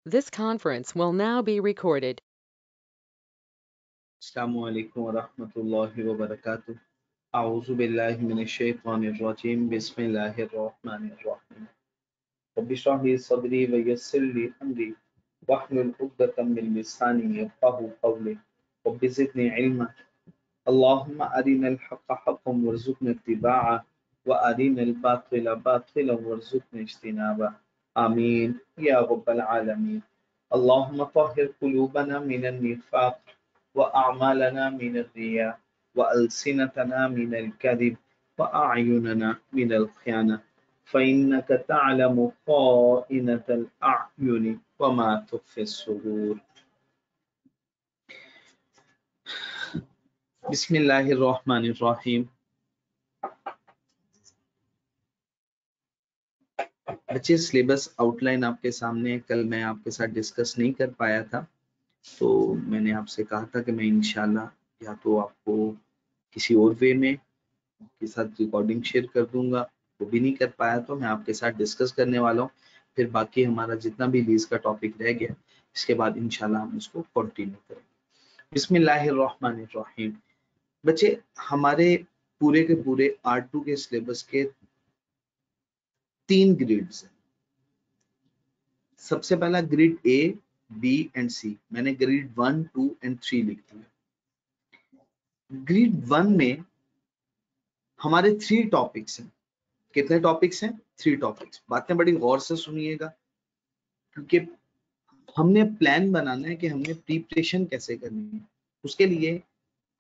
This conference will now be recorded. अस्सलामु अलैकुम वरहमतुल्लाहि वबरकातुह। अऊज़ु बिल्लाहि मिनश शैतानिर रजीम। बिस्मिल्लाहिर रहमानिर रहीम। रब्बि इश्रह ली सदरी व यस्सिर ली अमरी वहलुल उक़दतम मिन लिसानी यफ़क़हू क़ौली। रब्बि ज़िदनी इल्मा। अल्लाहुम्मा अरिनल हक़्क़ हक़्क़न वरज़ुक़ना इत्तिबाअह व अरिनल बातिला बातिलन वरज़ुक़ना इज्तिनाबा। आमीन या रब्बल आलमीन। अल्लाहुम्मा तहिर क़ुलूबना मिनन निफ़ाक़ वअअमालना मिनर रिया वअल्सिनतना मिनल कज़िब वअअयुनना मिनल ख़ियाना फ़इन्नक तअलमु ख़ाइनतल अ'युनि वमा तुख़फ़िस सुदूर। बिस्मिल्लाहिर रहमानिर रहीम। बच्चे, सिलेबस आउटलाइन आपके सामने है। कल मैं आपके साथ डिस्कस नहीं कर पाया था, तो मैंने आपसे कहा था कि मैं इंशाल्लाह या तो आपको किसी और वे में के साथ रिकॉर्डिंग शेयर कर दूंगा, वो भी नहीं कर पाया तो मैं आपके साथ डिस्कस करने वाला हूँ। फिर बाकी हमारा जितना भी लीज का टॉपिक रह गया, इसके बाद इंशाल्लाह हम इसको कंटिन्यू करेंगे। बिस्मिल्लाहिर्रहमानिर्रहीम। बच्चे, हमारे पूरे के पूरे R2 के सिलेबस के 3 ग्रेड्स हैं। सबसे पहला grade A, B and C। मैंने ग्रेड 1, 2 एंड 3 लिख दिया। ग्रेड 1 में हमारे 3 टॉपिक्स हैं। कितने टॉपिक्स हैं? 3 टॉपिक्स। बातें बड़ी गौर से सुनिएगा, क्योंकि हमने प्लान बनाना है कि हमने प्रिपरेशन कैसे करनी है। उसके लिए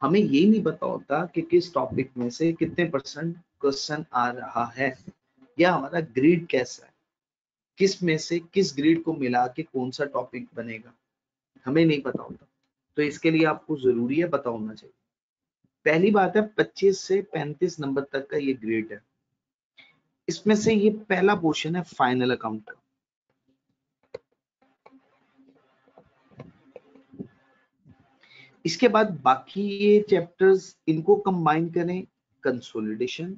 हमें ये नहीं पता होता कि किस टॉपिक में से कितने परसेंट क्वेश्चन आ रहा है या हमारा ग्रेड कैसा है, किस में से किस ग्रेड को मिला के कौन सा टॉपिक बनेगा, हमें नहीं पता होता। तो इसके लिए आपको जरूरी है पता होना चाहिए। पहली बात है, 25 से 35 नंबर तक का ये ग्रेड है। इसमें से ये पहला पोर्शन है फाइनल अकाउंट का। इसके बाद बाकी ये चैप्टर्स, इनको कंबाइन करें, कंसोलिडेशन,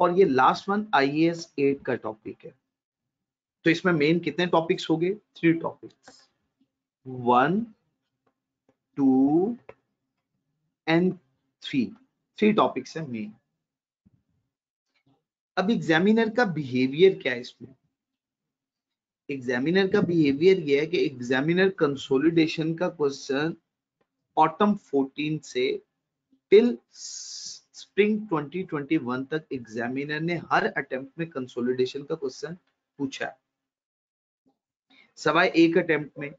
और ये लास्ट वन IAS 8 का टॉपिक है। तो इसमें मेन कितने टॉपिक्स हो गए? 3 टॉपिक्स, 1, 2 एंड 3 टॉपिक्स है मेन। अब एग्जामिनर का बिहेवियर क्या है इसमें? एग्जामिनर का बिहेवियर ये है कि एग्जामिनर कंसोलिडेशन का क्वेश्चन ऑटम 14 से टिल स्प्रिंग 2021 तक एग्जामिनर ने हर अटेम्प्ट में कंसोलिडेशन का क्वेश्चन पूछा है। सवाए एक अटेम्प्ट में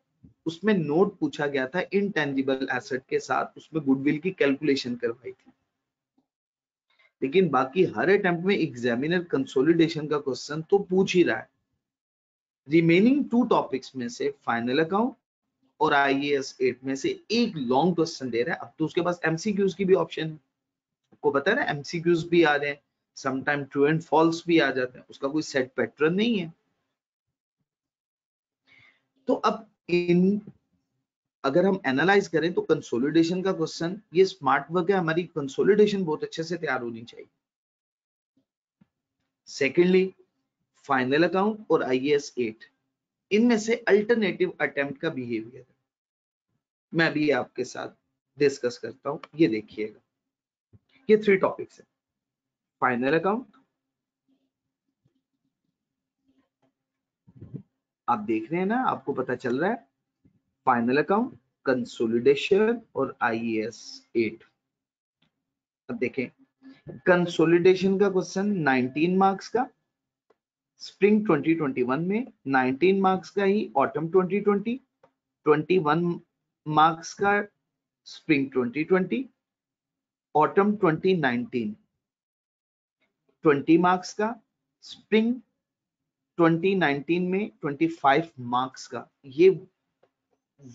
उसमें नोट पूछा गया था इनटेंजिबल एसेट के साथ, उसमें गुडविल की कैलकुलेशन करवाई थी। लेकिन बाकी हर अटेम्प्ट में एग्जामिनर कंसोलिडेशन का क्वेश्चन तो पूछ ही रहा है। रिमेनिंग 2 टॉपिक्स में से फाइनल अकाउंट और IAS 8 में से एक लॉन्ग क्वेश्चन दे रहा है। अब तो उसके पास MCQs की भी ऑप्शन है। आपको पता है ना, MCQs भी आ रहे हैं, समटाइम ट्रू एंड फॉल्स भी आ जाते हैं, उसका कोई सेट पैटर्न नहीं है। तो अब इन अगर हम एनालाइज करें तो कंसोलिडेशन का क्वेश्चन, ये स्मार्ट वर्क है, हमारी कंसोलिडेशन बहुत अच्छे से तैयार होनी चाहिए। सेकेंडली, फाइनल अकाउंट और IAS 8, इनमें से अल्टरनेटिव अटेम्प्ट का बिहेवियर है, मैं भी आपके साथ डिस्कस करता हूं। ये देखिएगा, ये 3 टॉपिक्स है। फाइनल अकाउंट, आप देख रहे हैं ना, आपको पता चल रहा है, फाइनल अकाउंट, कंसोलिडेशन और IAS 8। अब देखें, कंसोलिडेशन का क्वेश्चन 19 मार्क्स का स्प्रिंग 2021 में, 19 मार्क्स का ही ऑटम 2020, 21 मार्क्स का स्प्रिंग 2020, ऑटम 2019, 20 मार्क्स का स्प्रिंग 2019 में, 25 मार्क्स का। ये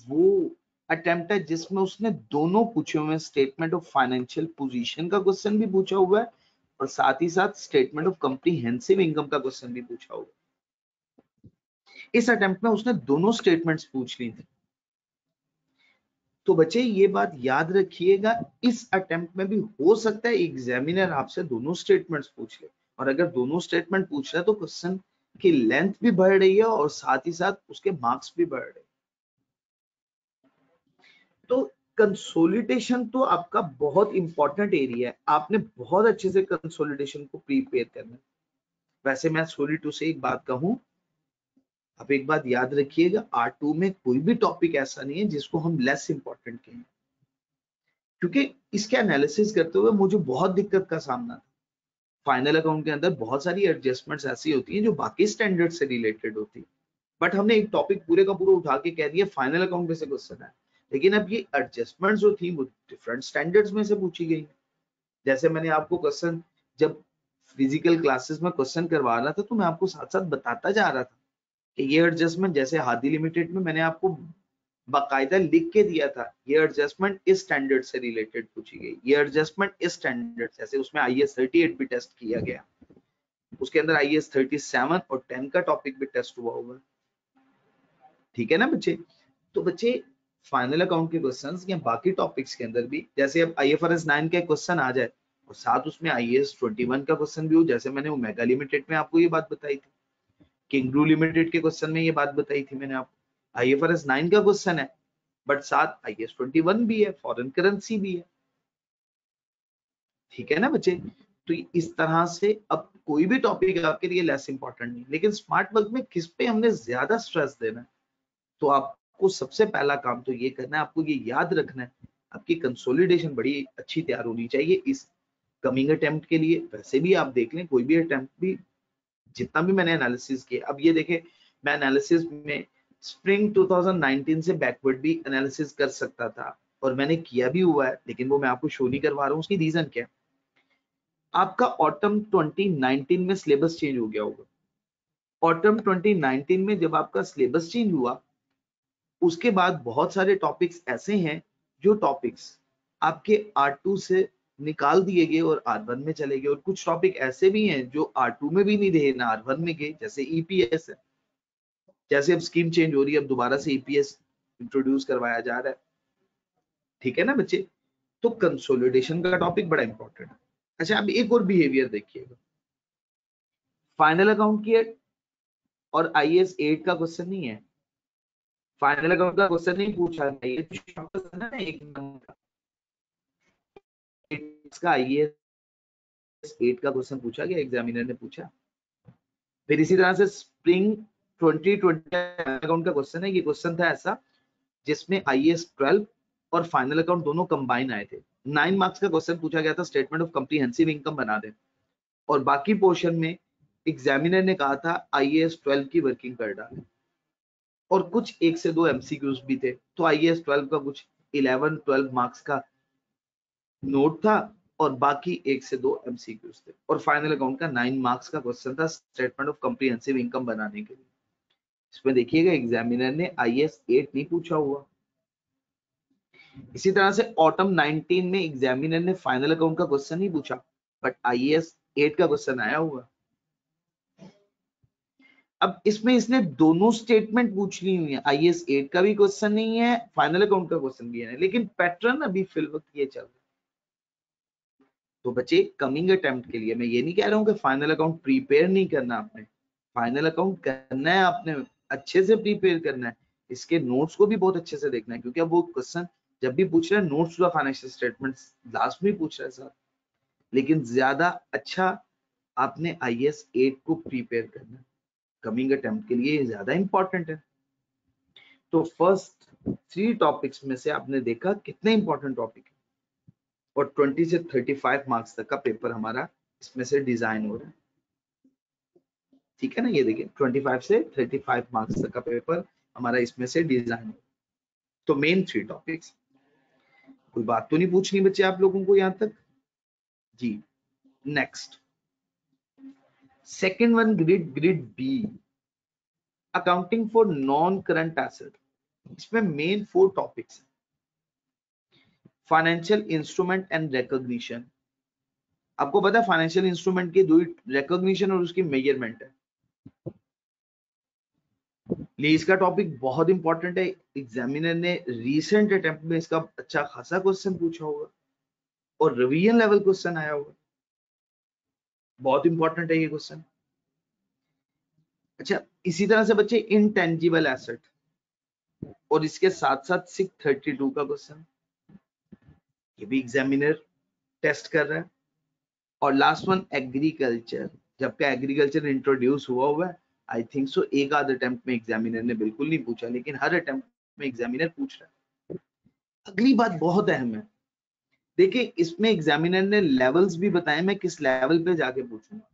वो अटेम्प्ट है जिसमें उसने दोनों पूछे हुए हैं, स्टेटमेंट ऑफ फाइनेंशियल पोजीशन का क्वेश्चन भी पूछा हुआ है और साथ ही साथ स्टेटमेंट ऑफ कॉम्प्रिहेंसिव इनकम का क्वेश्चन भी पूछा हुआ है। इस अटेम्प्ट में उसने दोनों स्टेटमेंट्स पूछ ली थी। तो बच्चे ये बात याद रखिएगा, इस अटेम्प्ट में भी हो सकता है एग्जामिनर आपसे दोनों स्टेटमेंट्स पूछ ले, और अगर दोनों स्टेटमेंट पूछ रहा है तो क्वेश्चन की लेंथ भी बढ़ रही है और साथ ही साथ उसके मार्क्स भी बढ़ रहे हैं। तो कंसोलिडेशन तो आपका बहुत इंपॉर्टेंट एरिया है, आपने बहुत अच्छे से कंसोलिडेशन को प्रिपेयर करना है। वैसे मैं सॉरी टू से एक बात कहूं, आप एक बात याद रखिएगा, R2 में कोई भी टॉपिक ऐसा नहीं है जिसको हम लेस इंपॉर्टेंट कहें, क्योंकि इसके एनालिसिस करते हुए मुझे बहुत दिक्कत का सामना था। फाइनल अकाउंट के अंदर बहुत सारी एडजस्टमेंट्स ऐसी होती हैं जो बाकी स्टैंडर्ड से रिलेटेड होती है, बट हमने एक टॉपिक पूरे का पूरा उठा के कह दिया फाइनल अकाउंट में से क्वेश्चन है, लेकिन अब ये एडजस्टमेंट्स जो थी वो डिफरेंट स्टैंडर्ड्स में से पूछी गई। जैसे मैंने आपको क्वेश्चन जब फिजिकल क्लासेस में क्वेश्चन करवा रहा था तो मैं आपको साथ साथ बताता जा रहा था कि ये एडजस्टमेंट, जैसे हादी लिमिटेड में मैंने आपको बाकायदा लिख के दिया था, ये एडजस्टमेंट इस स्टैंडर्ड से रिलेटेड पूछी गई, ये एडजस्टमेंट इस स्टैंडर्ड, जैसे उसमें IAS 38 भी टेस्ट किया गया, उसके अंदर IAS 37 और 10 का टॉपिक भी टेस्ट हुआ होगा। ठीक है ना बच्चे? तो बच्चे फाइनल अकाउंट के क्वेश्चंस या बाकी टॉपिक्स के अंदर भी, जैसे अब IFRS 9 का क्वेश्चन आ जाए और साथ उसमें IAS 21 का क्वेश्चन भी हो, जैसे मैंने ओमेगा लिमिटेड में आपको ये बात बताई थी, किंगरू लिमिटेड के क्वेश्चन में ये बात बताई थी मैंने आपको, IFRS 9 का क्वेश्चन है बट साथ IAS 21 भी है, फॉरेन करेंसी भी है। ठीक है ना बच्चे? तो इस तरह से अब कोई भी टॉपिक आपके लिए लेस इंपॉर्टेंट नहीं, लेकिन स्मार्ट वर्क में किस पे हमने ज्यादा स्ट्रेस देना है, तो आपको सबसे पहला काम तो ये करना है, आपको ये याद रखना है, आपकी कंसोलिडेशन बड़ी अच्छी तैयार होनी चाहिए इस कमिंग अटेम्प्ट के लिए। वैसे भी आप देख लें कोई भी अटेम्प्ट भी, जितना भी मैंने एनालिसिस किया, अब ये देखें मैं एनालिसिस में स्प्रिंग 2019 से बैकवर्ड भी एनालिसिस कर सकता था और मैंने किया भी हुआ है, लेकिन वो मैं आपको शो नहीं करवा रहा हूँ। उसकी रीजन क्या है, आपका ऑटम 2019 में सिलेबस चेंज हो गया होगा। ऑटम 2019 में जब आपका सिलेबस चेंज हुआ, उसके बाद बहुत सारे टॉपिक्स ऐसे हैं जो टॉपिक्स आपके R2 से निकाल दिए गए और R1 में चले गए, और कुछ टॉपिक ऐसे भी हैं जो R2 में भी नहीं रहे ना R1 में गए, जैसे EPS है। जैसे अब स्कीम चेंज हो रही है, अब दोबारा से EPS इंट्रोड्यूस करवाया जा रहा है। ठीक है ना बच्चे? तो कंसोलिडेशन का टॉपिक बड़ा इंपॉर्टेंट है। अच्छा, अब एक और बिहेवियर देखिएगा, फाइनल अकाउंट की और IAS 8 का क्वेश्चन नहीं है, फाइनल अकाउंट का क्वेश्चन नहीं पूछा गया, ये जो क्वेश्चन है ना एक का IAS 8 का क्वेश्चन पूछा गया, एग्जामिनर ने पूछा। फिर इसी तरह से स्प्रिंग 2020 अकाउंट का क्वेश्चन है, ये क्वेश्चन था ऐसा जिसमें IAS 12 और फाइनल अकाउंट दोनों कंबाइन आए थे। 9 मार्क्स का क्वेश्चन पूछा गया था, स्टेटमेंट ऑफ कॉम्प्रिहेंसिव इनकम बना दे, और बाकी पोर्शन में एग्जामिनर ने कहा था IAS 12 की वर्किंग कर डाले, और कुछ 1 से 2 MCQs भी थे। तो IAS 12 का कुछ 11-12 मार्क्स का नोट था और बाकी 1 से 2 MCQs थे, और फाइनल अकाउंट का 9 मार्क्स का क्वेश्चन था स्टेटमेंट ऑफ कॉम्प्रिहेंसिव इनकम बनाने के लिए। इसमें देखिएगा एग्जामिनर ने IAS 8 नहीं पूछा हुआ। इसी तरह से ऑटम 19 में एग्जामिनर ने फाइनल अकाउंट का क्वेश्चन नहीं पूछा, बट IAS 8 का क्वेश्चन आया हुआ। अब इसमें इसने दोनों स्टेटमेंट पूछ ली हुई है, IAS 8 का भी क्वेश्चन नहीं है, फाइनल अकाउंट का क्वेश्चन भी है, लेकिन पैटर्न अभी फिल वक्त ये चल रहा है। तो बच्चे कमिंग अटेम्प्ट के लिए मैं ये नहीं कह रहा हूँ कि फाइनल अकाउंट प्रिपेयर नहीं करना, आपने फाइनल अकाउंट करना है, आपने अच्छे से प्रिपेयर करना है, इसके नोट्स को भी बहुत अच्छे से देखना है, क्योंकि अब वो क्वेश्चन जब भी पूछ रहे हैं notes to the financial statements last में पूछ रहा है सर, लेकिन ज्यादा अच्छा आपने IAS 8 को प्रिपेयर करना है, कमिंग अटेम्प्ट के लिए ज्यादा इंपॉर्टेंट है। तो फर्स्ट 3 टॉपिक्स में से आपने देखा कितने इंपॉर्टेंट टॉपिक है, और 20 से 35 मार्क्स तक का पेपर हमारा इसमें से डिजाइन हो रहा है। ठीक है ना? ये देखिए 25 से 35 मार्क्स तक का पेपर हमारा इसमें से डिजाइन। तो मेन 3 टॉपिक्स, कोई बात तो नहीं पूछनी बच्चे आप लोगों को यहां तक? जी next, second one, grid B, accounting for non current asset. इसमें main 4 topics, financial instrument and recognition. आपको पता है फाइनेंशियल इंस्ट्रूमेंट की 2 रिकॉग्निशन और उसकी मेजरमेंट है। लीज का टॉपिक बहुत इंपॉर्टेंट है, एग्जामिनर ने रीसेंट अटेम्प्ट में इसका अच्छा खासा क्वेश्चन पूछा होगा और रिवीजन लेवल क्वेश्चन आया होगा, बहुत इंपॉर्टेंट है ये क्वेश्चन। अच्छा, इसी तरह से बच्चे इनटेंजिबल एसेट और इसके साथ साथ 632 का क्वेश्चन, ये भी एग्जामिनर टेस्ट कर रहा है। और लास्ट वन एग्रीकल्चर, जबकि एग्रीकल्चर इंट्रोड्यूस हुआ है, आई थिंक सो एक आध अटेम्प्ट में एग्जामिनर ने बिल्कुल नहीं पूछा, लेकिन हर अटेम्प्ट में एग्जामिनर पूछ रहा है। अगली बात बहुत अहम है, देखिए इसमें एग्जामिनर ने लेवल्स भी बताए, मैं किस लेवल पे जाके पूछूंगा।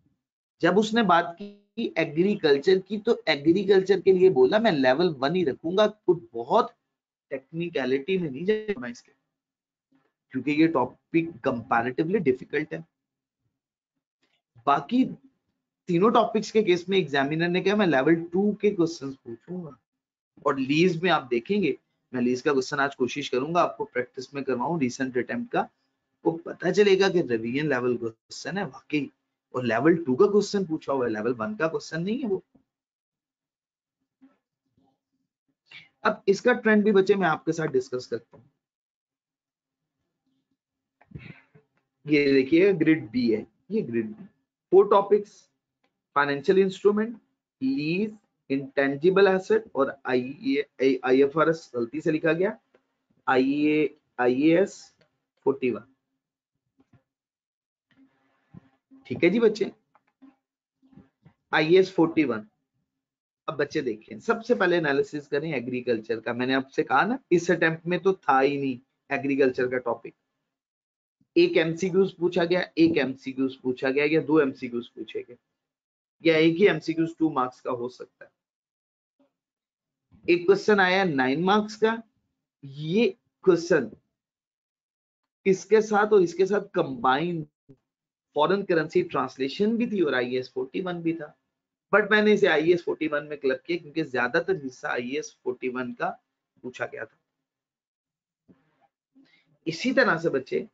जब उसने बात की एग्रीकल्चर की, तो एग्रीकल्चर के लिए बोला मैं लेवल 1 ही रखूंगा, कुछ बहुत टेक्निकलिटी में नहीं जाऊंगा इसके, क्योंकि ये टॉपिक कंपैरेटिवली डिफिकल्ट है। बाकी तीनों टॉपिक्स के केस में एग्जामिनर ने कहा मैं लेवल 2 के क्वेश्चंस पूछूंगा। और लीज में आप देखेंगे, मैं लीज का क्वेश्चन आज कोशिश करूंगा आपको प्रैक्टिस में करवाऊं रीसेंट अटेम्प्ट का, वो पता चलेगा कि रिवीजन लेवल क्वेश्चन है वाकई, और लेवल 2 का क्वेश्चन पूछा हुआ है, लेवल 1 का क्वेश्चन नहीं है वो। अब इसका ट्रेंड भी बच्चे मैं आपके साथ डिस्कस करता हूँ। ये देखिए ग्रिड बी है, ये grid B, 4 topics, financial instrument, lease, intangible asset और आईएफआरएस गलती से लिखा गया, आईएएस 41। ठीक है जी बच्चे, आईएएस 41। अब बच्चे देखिए, सबसे पहले एनालिसिस करें एग्रीकल्चर का। मैंने आपसे कहा ना इस अटेम्प्ट में तो था ही नहीं एग्रीकल्चर का टॉपिक। एक एमसीक्यूज पूछा गया, एक एमसीक्यूज पूछा गया, या 2 एमसीक्यूज पूछे गए, या एक ही एमसीक्यूज 2 मार्क्स का हो सकता है। एक क्वेश्चन आया 9 मार्क्स का, ये क्वेश्चन इसके साथ और इसके साथ कंबाइंड फॉरेन करेंसी ट्रांसलेशन भी थी और आईएएस 41 भी था, बट मैंने इसे आईएएस 41 में क्लब किया क्योंकि ज्यादातर हिस्सा आईएएस 41 का पूछा गया था। इसी तरह से बच्चे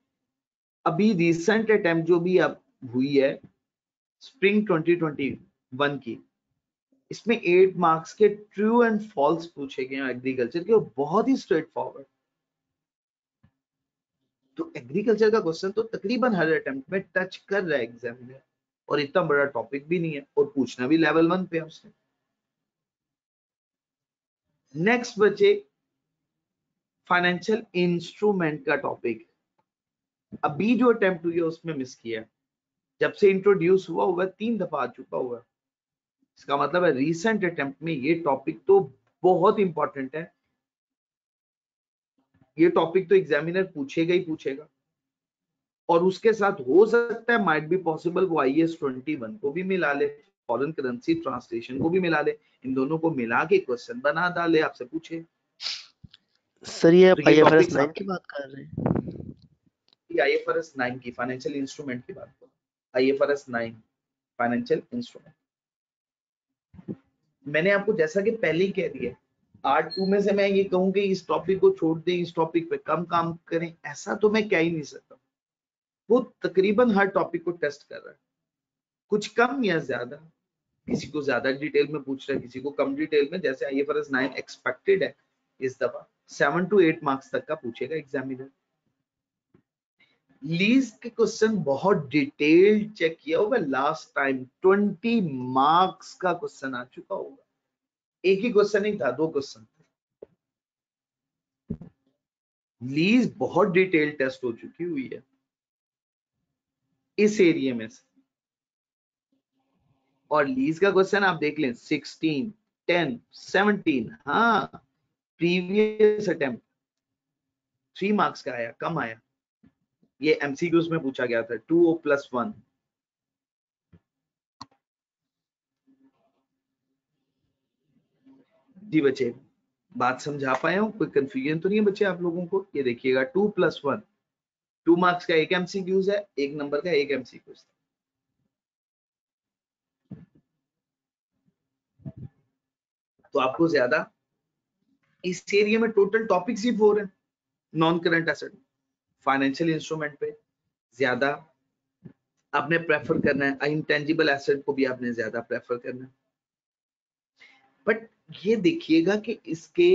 अभी रिसेंट अटेम्प्ट जो भी अब हुई है स्प्रिंग 2021 की, इसमें 8 मार्क्स के ट्रू एंड फॉल्स पूछे गए एग्रीकल्चर के, और बहुत ही स्ट्रेट फॉरवर्ड। तो एग्रीकल्चर का क्वेश्चन तो तकरीबन हर अटेम्प्ट में टच कर रहा है एग्जामिनर, और इतना बड़ा टॉपिक भी नहीं है, और पूछना भी लेवल 1 पे है उसने। नेक्स्ट बचे फाइनेंशियल इंस्ट्रूमेंट का टॉपिक, अभी जो अटेम्प्ट हुई है उसमें मिस किया, जब से इंट्रोड्यूस हुआ 3 दफा आ चुका हुआ। इसका मतलब है रीसेंट अटेम्प्ट में ये टॉपिक तो बहुत इंपॉर्टेंट है, ये टॉपिक तो एग्जामिनर पूछेगा ही पूछेगा, और उसके साथ हो सकता है माइट बी पॉसिबल वो आईएएस 21 को भी मिला ले, फॉरेन करेंसी ट्रांसलेशन को भी मिला ले, इन दोनों को मिला के क्वेश्चन बना डाले, आपसे पूछे। सर ये तो आप ये आईएफआरएस टॉपिक्स 9 की बात कर रहे हैं? आईएफआरएस 9 की फाइनेंशियल इंस्ट्रूमेंट की बात करो, आईएफआरएस 9 फाइनेंशियल इंस्ट्रूमेंट। मैंने आपको जैसा कि पहले ही कह दिया, आर्ट 2 में से मैं ये कहूं कि इस टॉपिक को छोड़ दें, इस टॉपिक पे कम काम करें, ऐसा तो मैं कह ही नहीं सकता। वो तकरीबन हर टॉपिक को टेस्ट कर रहा है, कुछ कम या ज्यादा, किसी को ज्यादा डिटेल में पूछ रहा है, किसी को कम डिटेल में। जैसे आईएफआरएस 9 एक्सपेक्टेड है इस दफा 7 to 8 मार्क्स तक का पूछेगा एग्जामिनर। लीज के क्वेश्चन बहुत डिटेल्ड चेक किया होगा, लास्ट टाइम 20 मार्क्स का क्वेश्चन आ चुका होगा, एक ही क्वेश्चन नहीं था, 2 क्वेश्चन थे। लीज बहुत डिटेल टेस्ट हो चुकी हुई है इस एरिया में से, और लीज का क्वेश्चन आप देख लें 16, 10, 17, हाँ प्रीवियस अटेम्प्ट 3 मार्क्स का आया, कम आया। ये एमसीक्यूज में पूछा गया था 2+1। जी बच्चे, बात समझा पाए हो? कोई कंफ्यूजन तो नहीं है बच्चे आप लोगों को? ये देखिएगा 2+1, 2 मार्क्स का एक एमसीक्यूज है, 1 नंबर का एक एमसीक्यूज। तो आपको ज्यादा इस एरिया में टोटल टॉपिक्स ही 4 है, non current asset, financial instrument पे ज्यादा आपने प्रेफर करना है, इंटेंजिबल एसेट को भी आपने ज्यादा प्रेफर करना है। बट ये देखिएगा कि इसके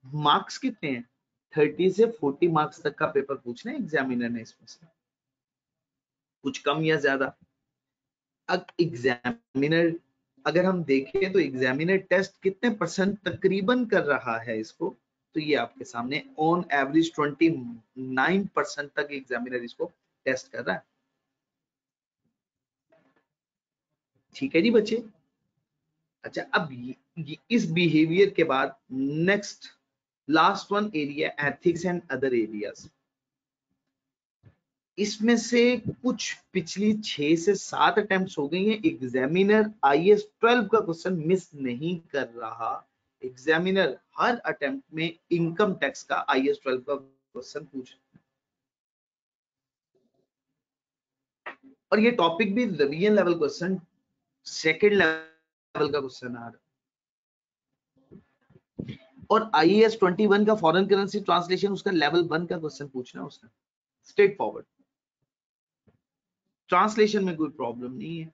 मार्क्स कितने हैं, 30 से 40 मार्क्स तक का पेपर पूछना है एग्जामिनर ने, इसमें से कुछ कम या ज्यादा। अब एग्जामिनर अगर हम देखें तो एग्जामिनर टेस्ट कितने परसेंट तकरीबन कर रहा है इसको, तो ये आपके सामने ऑन एवरेज 29% तक एग्जामिनर इसको टेस्ट कर रहा है। ठीक है जी बच्चे। अच्छा, अब इस बिहेवियर के बाद next last one area ethics and other areas. इसमें से कुछ पिछली 6 से 7 अटेम्प्ट्स हो गई हैं, एग्जामिनर IAS 12 का क्वेश्चन मिस नहीं कर रहा। एग्जामिनर हर अटेम्प्ट में इनकम टैक्स का IAS 12 का क्वेश्चन पूछ रहा है, और ये टॉपिक भी revision level question, second level का क्वेश्चन आ रहा है। और IAS 21 का फॉरेन करेंसी ट्रांसलेशन उसका लेवल 1 का क्वेश्चन पूछना है उसने, स्ट्रेट फॉरवर्ड, ट्रांसलेशन में कोई प्रॉब्लम नहीं है।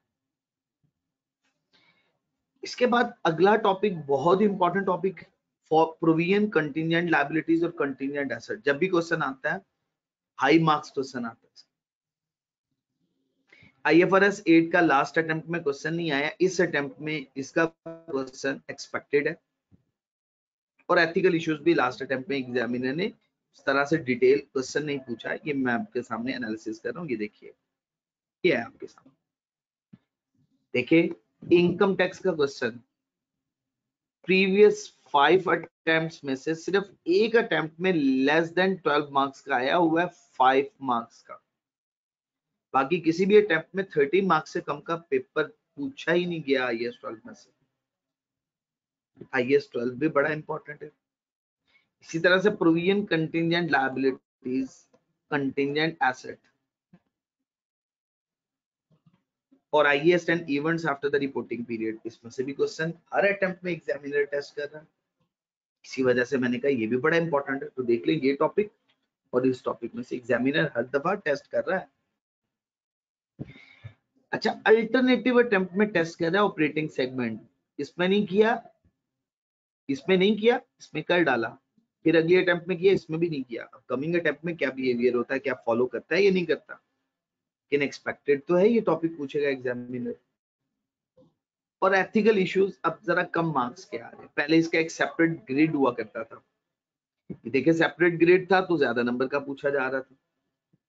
इसके बाद अगला टॉपिक बहुत ही important topic, for provision contingent liabilities और कंटिजेंट एसेट। जब भी क्वेश्चन आता है हाई मार्क्स क्वेश्चन आता है। IFRS 8 का लास्ट अटेम्प्ट में क्वेश्चन नहीं आया, इस अटेम्प्ट में इसका क्वेश्चन एक्सपेक्टेड है। और एथिकल इश्यूज भी लास्ट अटेम्प्ट में एग्जामिनर ने इस तरह से डिटेल क्वेश्चन नहीं पूछा है। ये मैं आपके सामने एनालिसिस कर रहा हूँ, ये देखिए, ये है आपके सामने। देखिए इनकम टैक्स का क्वेश्चन प्रीवियस 5 अटेम्प्ट्स में से सिर्फ एक अटेम्प्ट में लेस देन 12 मार्क्स का आया हुआ है, 5 मार्क्स का। बाकी किसी भी अटेम्प्ट में 30 मार्क्स से कम का पेपर पूछा ही नहीं गया IAS 12 में से। IAS 12 भी बड़ा इंपॉर्टेंट है। इसी तरह से provision contingent liabilities, contingent asset और IAS 10 events after the reporting period, इसमें से भी क्वेश्चन हर अटेम्प्ट में एग्जामिनर टेस्ट कर रहा है। इसी वजह से मैंने कहा ये भी बड़ा इंपॉर्टेंट है, तो देख लें ये टॉपिक, और इस टॉपिक में से एग्जामिनर हर दफा टेस्ट कर रहा है। अच्छा, अल्टरनेटिव अटेम्प्ट में टेस्ट कर रहा है ऑपरेटिंग सेगमेंट, इसमें नहीं किया, इसमें नहीं किया, इसमें कर डाला, फिर अगले अटेम्प्ट में किया, इसमें भी नहीं किया। अब कमिंग अटेम्प्ट में क्या बिहेवियर होता है, क्या फॉलो करता है या नहीं करता, लेकिन एक्सपेक्टेड तो है ये टॉपिक पूछेगा एग्जामिनर। और एथिकल इश्यूज अब जरा कम मार्क्स के आ रहे हैं, पहले इसका एक सेपरेट ग्रेड हुआ करता था, देखिए सेपरेट ग्रेड था तो ज्यादा नंबर का पूछा जा रहा था।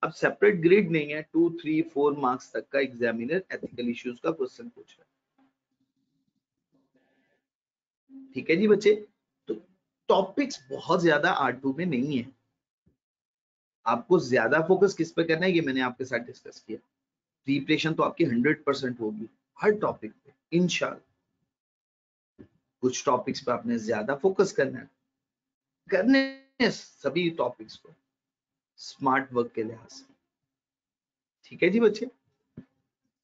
अब सेपरेट ग्रेड नहीं है, 2, 3, 4 मार्क्स तक का एग्जामिनर एथिकल इश्यूज का क्वेश्चन पूछ रहा है। ठीक है जी बच्चे, तो टॉपिक्स बहुत ज्यादा R2 में नहीं है। आपको ज्यादा फोकस किस पे करना है ये मैंने आपके साथ डिस्कस किया। प्रिपरेशन तो आपकी 100% होगी हर टॉपिक पे इंशाल्लाह। कुछ टॉपिक्स पे आपने ज्यादा फोकस करना है, करने सभी टॉपिक्स को स्मार्ट वर्क के लिहाज से। ठीक है जी बच्चे,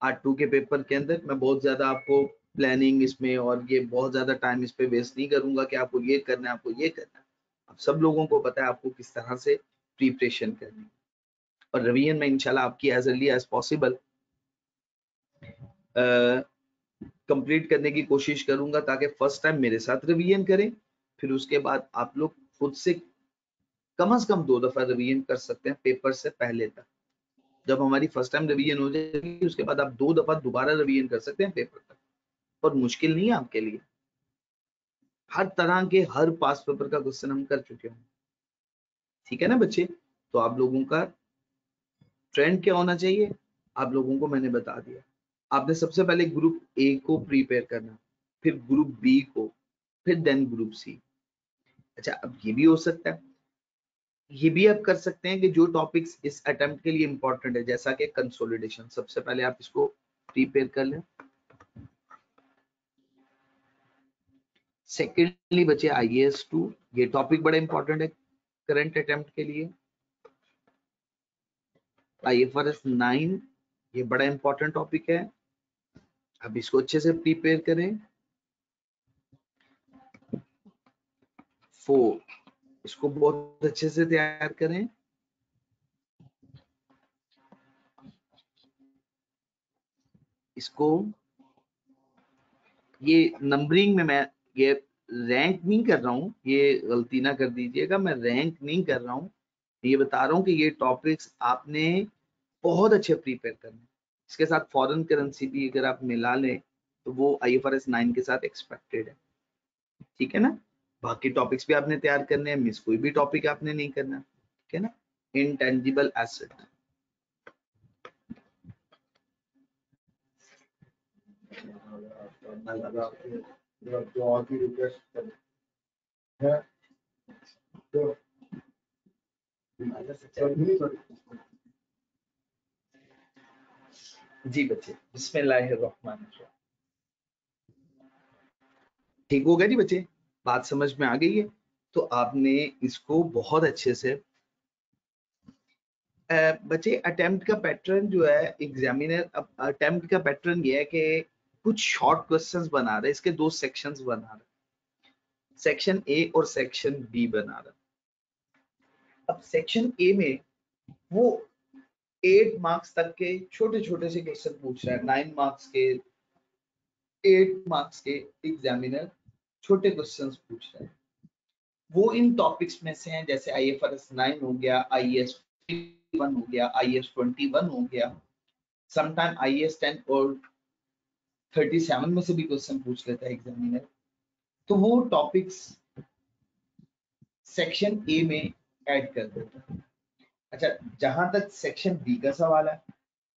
R2 के पेपर के अंदर मैं बहुत ज्यादा आपको प्लानिंग इसमें और ये बहुत ज्यादा टाइम इस पे वेस्ट नहीं करूंगा कि आपको ये करना है, आपको ये करना है। आप सब लोगों को पता है आपको किस तरह से प्रिपरेशन करनी है, और रिवीजन में इंशाल्लाह आपकी as early as possible complete करने की कोशिश करूंगा, ताकि फर्स्ट टाइम मेरे साथ रिवीजन करें, फिर उसके बाद आप लोग खुद से कम से कम 2 दफा रिवीजन कर सकते हैं पेपर से पहले तक। जब हमारी फर्स्ट टाइम रिवीजन हो जाएगी उसके बाद आप 2 दफा दोबारा रिवीजन कर सकते हैं पेपर तक, और मुश्किल नहीं है आपके लिए। हर तरह के हर पास पेपर का क्वेश्चन हम कर चुके हैं। ठीक है ना बच्चे, तो आप लोगों का ट्रेंड क्या होना चाहिए आप लोगों को मैंने बता दिया। आपने सबसे पहले ग्रुप A को प्रिपेयर करना, फिर ग्रुप B को, फिर देन ग्रुप C। अच्छा, अब ये भी हो सकता है, ये भी आप कर सकते हैं कि जो टॉपिक्स इस अटेम्प्ट के लिए इंपॉर्टेंट है, जैसा कि कंसोलिडेशन, सबसे पहले आप इसको प्रिपेयर कर लें। सेकेंडली बचे IAS 2, ये टॉपिक बड़ा इंपॉर्टेंट है करंट अटेम्प्ट के लिए। IFRS 9, ये बड़ा इंपॉर्टेंट टॉपिक है, अब इसको अच्छे से प्रिपेयर करें। 4, इसको बहुत अच्छे से तैयार करें। इसको ये नंबरिंग में मैं ये रैंक नहीं कर रहा हूँ, ये गलती ना कर दीजिएगा, मैं रैंक नहीं कर रहा हूँ, ये बता रहा हूँ कि ये टॉपिक्स आपने बहुत अच्छे प्रिपेयर करने। इसके साथ फॉरेन करेंसी भी अगर आप मिला लें तो वो IFRS 9 के साथ एक्सपेक्टेड है, ठीक है ना। बाकी टॉपिक्स भी आपने तैयार करने हैं, मिस कोई भी टॉपिक आपने नहीं करना, ठीक है ना। इंटेंजिबल एसेट, जी बच्चे बिस्मिल्लाहिर्रहमानिर्रहीम। ठीक हो गया जी बच्चे, बात समझ में आ गई है। तो आपने इसको बहुत अच्छे से बच्चे अटेम्प्ट का पैटर्न जो है एग्जामिनर, अटेम्प्ट का पैटर्न ये है कि कुछ शॉर्ट क्वेश्चंस बना रहे हैं, इसके दो सेक्शंस बना रहे हैं, सेक्शन ए और सेक्शन बी बना रहे हैं। अब सेक्शन ए में वो 8 मार्क्स तक के छोटे छोटे से क्वेश्चन पूछ रहा है, 9 मार्क्स के, 8 मार्क्स के एग्जामिनर छोटे क्वेश्चंस पूछ रहे हैं। वो इन टॉपिक्स में से हैं, जैसे IFRS 9 हो गया, IAS 1 हो गया, IAS 21 हो गया, समटाइम IAS 10 और 37 में से भी क्वेश्चन पूछ लेता है एग्जामिनर। तो वो टॉपिक्स सेक्शन ए में ऐड कर देता है। अच्छा, जहां तक सेक्शन बी का सवाल है,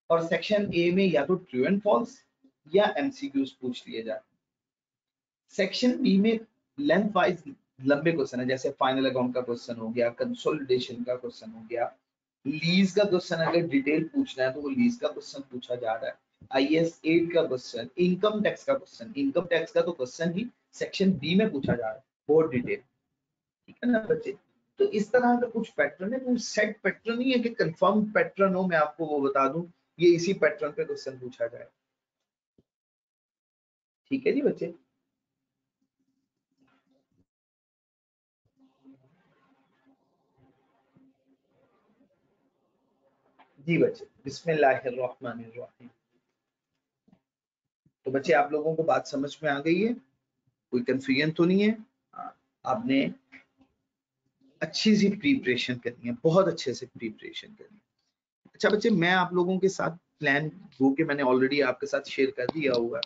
और सेक्शन ए में या तो ट्रू एंड फॉल्स या MCQs पूछ लिए जाते हैं। सेक्शन बी में लेंथ वाइज लंबे क्वेश्चन है, जैसे फाइनल अकाउंट का क्वेश्चन हो गया, कंसोलिडेशन का क्वेश्चन हो गया, लीज का क्वेश्चन अगर डिटेल पूछना है तो वो लीज का क्वेश्चन पूछा जा रहा है, IAS 8 का क्वेश्चन, इनकम टैक्स का क्वेश्चन, इनकम टैक्स का तो क्वेश्चन ही सेक्शन बी में पूछा जा रहा है बहुत डिटेल, ठीक है ना बच्चे। तो इस तरह का कुछ पैटर्न है, वो सेट पैटर्न नहीं है कि कंफर्म पैटर्न हो, मैं आपको वो बता दूं ये इसी पैटर्न पे क्वेश्चन पूछा जाए, ठीक है जी बच्चे। जी बच्चे बिस्मिल्लाहिर्रहमानिर्रहीम। तो बच्चे आप लोगों को बात समझ में आ गई है, कोई कंफ्यूजन तो नहीं है। हाँ, आपने अच्छी सी प्रिपरेशन करनी है, बहुत अच्छे से प्रिपरेशन करनी है। अच्छा बच्चे, मैं आप लोगों के साथ प्लान जो कि मैंने ऑलरेडी आपके साथ शेयर कर दिया हुआ है।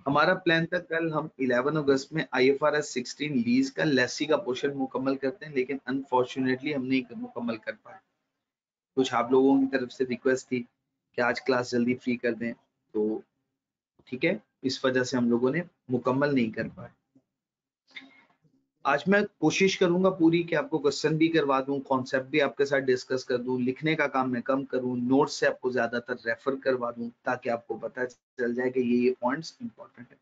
हमारा प्लान था कल हम 11 अगस्त में IFRS 16 लीज का लेसी का पोर्शन मुकम्मल करते हैं, लेकिन अनफॉर्चुनेटली हम नहीं मुकम्मल कर पाए। कुछ आप लोगों की तरफ से रिक्वेस्ट थी कि आज क्लास जल्दी फ्री कर दें, तो ठीक है, इस वजह से हम लोगों ने मुकम्मल नहीं कर पाए। आज मैं कोशिश करूंगा पूरी कि आपको क्वेश्चन भी करवा दूं, कॉन्सेप्ट भी आपके साथ डिस्कस कर दूं, लिखने का काम मैं कम करूं, नोट्स से आपको ज्यादातर रेफर करवा दूं ताकि आपको पता चल जाए कि ये पॉइंट्स इंपॉर्टेंट है,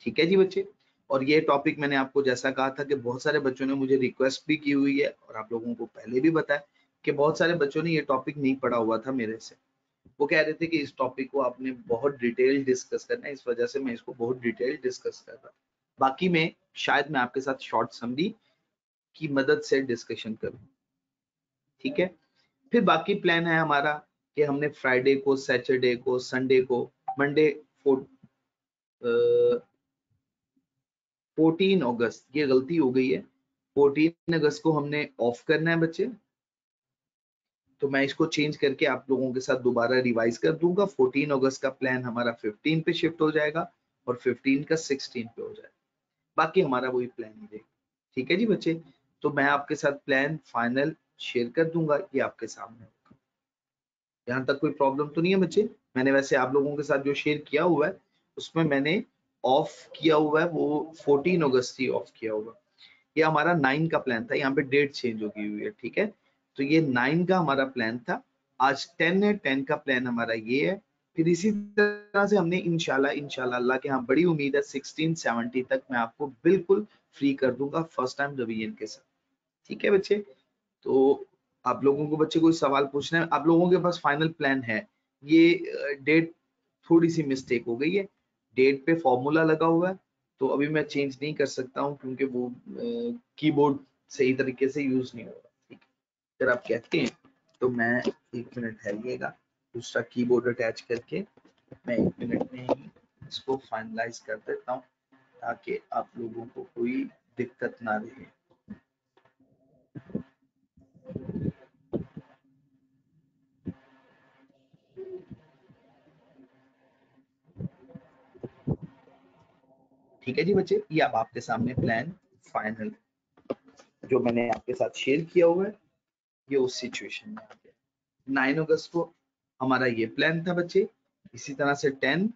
ठीक है जी बच्चे। और ये टॉपिक मैंने आपको जैसा कहा था कि बहुत सारे बच्चों ने मुझे रिक्वेस्ट भी की हुई है और आप लोगों को पहले भी बताया कि बहुत सारे बच्चों ने ये टॉपिक नहीं पढ़ा हुआ था मेरे से, वो कह रहे थे कि इस टॉपिक को आपने बहुत डिटेल डिस्कस करना है, इस वजह से मैं इसको बहुत डिटेल डिस्कस कर रहा। बाकी में शायद मैं आपके साथ शॉर्ट समरी की मदद से डिस्कशन करूं, ठीक है। फिर बाकी प्लान है हमारा कि हमने फ्राइडे को, सैटरडे को, संडे को, मंडे 14 अगस्त, ये गलती हो गई है, 14 अगस्त को हमने ऑफ करना है बच्चे, तो मैं इसको चेंज करके आप लोगों के साथ दोबारा रिवाइज कर दूंगा। 14 अगस्त का प्लान हमारा 15 पे शिफ्ट हो जाएगा और 15 का 16 पे हो जाएगा, बाकी हमारा वही प्लान ही रहेगा, ठीक है जी बच्चे। तो मैं आपके साथ प्लान फाइनल शेयर कर दूंगा, ये आपके सामने होगा। यहाँ तक कोई प्रॉब्लम तो नहीं है बच्चे? मैंने वैसे आप लोगों के साथ जो शेयर किया हुआ है उसमें मैंने ऑफ किया हुआ है वो 14 अगस्त ही ऑफ किया हुआ। ये हमारा 9 का प्लान था, यहाँ पे डेट चेंज हो गई हुई है, ठीक है। तो ये 9 का हमारा प्लान था, आज 10 है, 10 का प्लान हमारा ये है। फिर इसी तरह से हमने इंशाल्लाह अल्लाह के यहाँ बड़ी उम्मीद है 16-17 तक मैं आपको बिल्कुल फ्री कर दूंगा फर्स्ट टाइम रिवीजन के साथ, ठीक है बच्चे। तो आप लोगों को बच्चे कोई सवाल पूछना है? आप लोगों के पास फाइनल प्लान है, ये डेट थोड़ी सी मिस्टेक हो गई है, डेट पे फॉर्मूला लगा हुआ है तो अभी मैं चेंज नहीं कर सकता हूँ क्योंकि वो कीबोर्ड सही तरीके से यूज नहीं हो रहा, ठीक है। अगर आप कहते हैं तो मैं 1 मिनट ठहरिएगा, दूसरा कीबोर्ड अटैच करके मैं 1 मिनट में ही इसको फाइनलाइज कर देता हूँ। ताकि आप लोगों को कोई दिक्कत ना रहे। ठीक है जी बच्चे, ये अब आपके सामने प्लान फाइनल जो मैंने आपके साथ शेयर किया हुआ है, ये उस सिचुएशन में आ गया। 9 अगस्त को हमारा ये प्लान था बच्चे। इसी तरह से 10,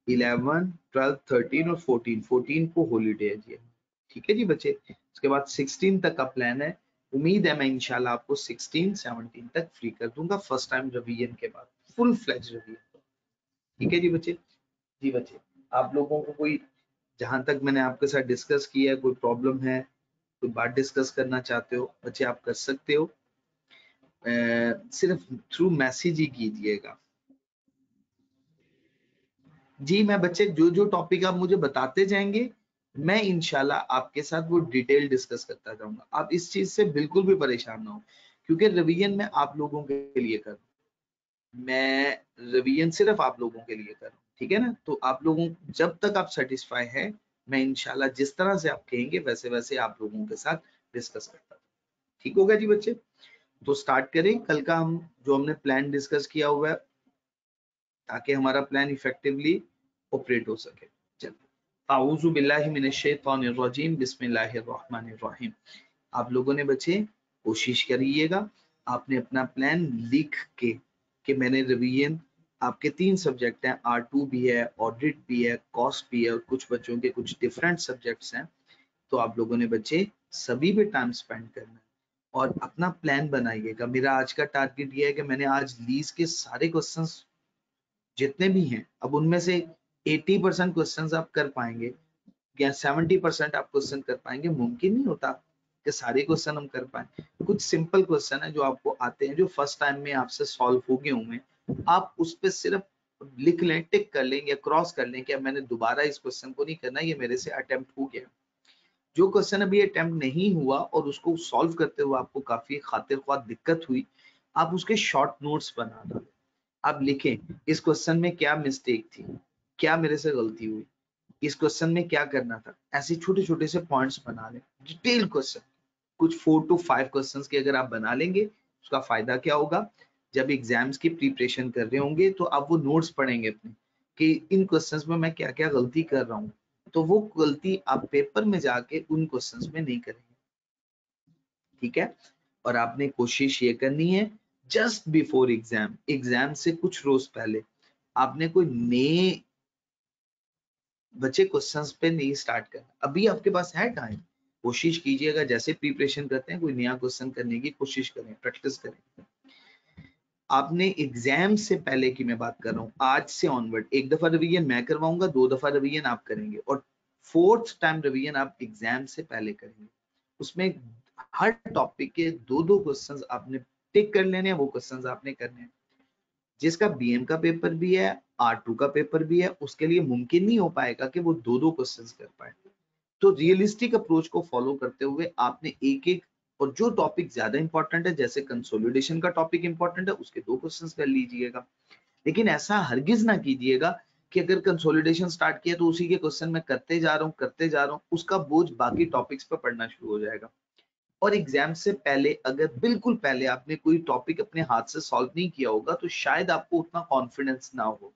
11, 12, 13 और 14 को हॉलीडे है जी। ठीक है जी बच्चे, उसके बाद 16 तक का प्लान है। उम्मीद है मैं इंशाल्लाह आपको 16, 17 तक फ्री कर दूंगा फर्स्ट टाइम रिवीजन के बाद, फुल फ्लेज रिवीजन। ठीक है जी बच्चे। जी बच्चे, आप लोगों को कोई, जहां तक मैंने आपके साथ डिस्कस किया है, कोई प्रॉब्लम है, कोई बात डिस्कस करना चाहते हो बच्चे, आप कर सकते हो। सिर्फ थ्रू मैसेज ही कीजिएगा। जी मैं बच्चे, जो जो टॉपिक आप मुझे बताते जाएंगे, मैं इंशाल्लाह आपके साथ वो डिटेल डिस्कस करता जाऊंगा। आप इस चीज से बिल्कुल भी परेशान ना हो, क्योंकि रिवीजन मैं आप लोगों के लिए कर रहा हूं। मैं रिवीजन सिर्फ आप लोगों के लिए कर रहा हूँ, ठीक है ना। तो आप लोगों, जब तक आप सेटिस्फाई है, मैं इंशाल्लाह जिस तरह से आप कहेंगे वैसे वैसे आप लोगों के साथ डिस्कस करता हूँ। ठीक होगा जी बच्चे। तो स्टार्ट करें कल का, हम जो हमने प्लान डिस्कस किया हुआ है, ताकि हमारा प्लान इफेक्टिवली ऑपरेट हो सके। चलिए, आऊज़ु बिल्लाहि मिनश शैतानिर रजीम, बिस्मिल्लाहिर रहमानिर रहीम। आप लोगों ने बच्चे कोशिश करिएगा, आपने अपना प्लान लिख के, कि मैंने रिवीजन, आपके 3 सब्जेक्ट हैं, R2 भी है, ऑडिट भी है, कॉस्ट भी है, और कुछ बच्चों के कुछ डिफरेंट सब्जेक्ट्स हैं। तो आप लोगों ने बच्चे सभी पे टाइम स्पेंड करना है और अपना प्लान बनाइएगा। मेरा आज का टारगेट ये है कि मैंने आज लीज के सारे क्वेश्चंस जितने भी हैं, अब उनमें से 80% क्वेश्चंस आप कर पाएंगे या 70% आप क्वेश्चन कर पाएंगे, मुमकिन नहीं होता कि सारे क्वेश्चन हम कर पाए। कुछ सिंपल क्वेश्चन है जो आपको आते हैं, जो फर्स्ट टाइम में आपसे सॉल्व हो गए होंगे, आप उस पर सिर्फ लिख लें, टिक कर लें या क्रॉस कर लें कि अब मैंने दोबारा इस क्वेश्चन को नहीं करना, ये मेरे से अटेम्प्ट हो गया। जो क्वेश्चन अभी अटेम्प्ट नहीं हुआ और उसको सॉल्व करते हुए आपको काफी खातिर ख्वाह दिक्कत हुई, आप उसके शॉर्ट नोट्स बना डालें। आप लिखें इस क्वेश्चन में क्या मिस्टेक थी, क्या मेरे से गलती हुई, इस क्वेश्चन में क्या करना था। ऐसे छोटे छोटे से पॉइंट्स बना लें, डिटेल क्वेश्चन, कुछ 4 to 5 क्वेश्चंस के अगर आप बना लेंगे, उसका फायदा क्या होगा, जब एग्जाम्स की प्रिपरेशन कर रहे होंगे तो आप वो नोट्स पढ़ेंगे अपने, कि इन क्वेश्चंस में मैं क्या क्या गलती कर रहा हूँ, तो वो गलती आप पेपर में जाके उन क्वेश्चंस में नहीं करेंगे। ठीक है। और आपने कोशिश ये करनी है, जस्ट बिफोर एग्जाम, एग्जाम से कुछ रोज पहले आपने कोई नए बच्चे क्वेश्चंस पे नहीं स्टार्ट करना। अभी आपके पास है टाइम, कोशिश कीजिएगा जैसे प्रिपरेशन करते हैं कोई नया क्वेश्चन करने की कोशिश करें, प्रैक्टिस करें। आपने एग्जाम से पहले की मैं बात कर रहा हूँ, आज से ऑनवर्ड 1 दफा रिवीजन मैं करवाऊंगा, 2 दफा रिवीजन आप करेंगे, और 4th टाइम रिवीजन आप एग्जाम से पहले करेंगे। उसमें हर टॉपिक के 2-2 क्वेश्चंस आपने टिक कर लेने हैं, वो क्वेश्चंस आपने करने हैं। जिसका बीएम का पेपर भी है, R2 का पेपर भी है, उसके लिए मुमकिन नहीं हो पाएगा कि वो 2-2 क्वेश्चंस कर पाए। तो रियलिस्टिक अप्रोच को फॉलो करते हुए आपने एक एक, और जो टॉपिक ज्यादा इंपॉर्टेंट है, जैसे कंसोलिडेशन का टॉपिक इंपॉर्टेंट है, उसके 2 क्वेश्चंस कर लीजिएगा। लेकिन ऐसा हरगिज ना कीजिएगा कि अगर कंसोलिडेशन स्टार्ट किया तो उसी के क्वेश्चन मैं करते जा रहा हूँ, उसका बोझ बाकी टॉपिक्स पर पड़ना शुरू हो जाएगा। और एग्जाम से पहले, अगर बिल्कुल पहले आपने कोई टॉपिक अपने हाथ से सॉल्व नहीं किया होगा, तो शायद आपको उतना कॉन्फिडेंस ना हो।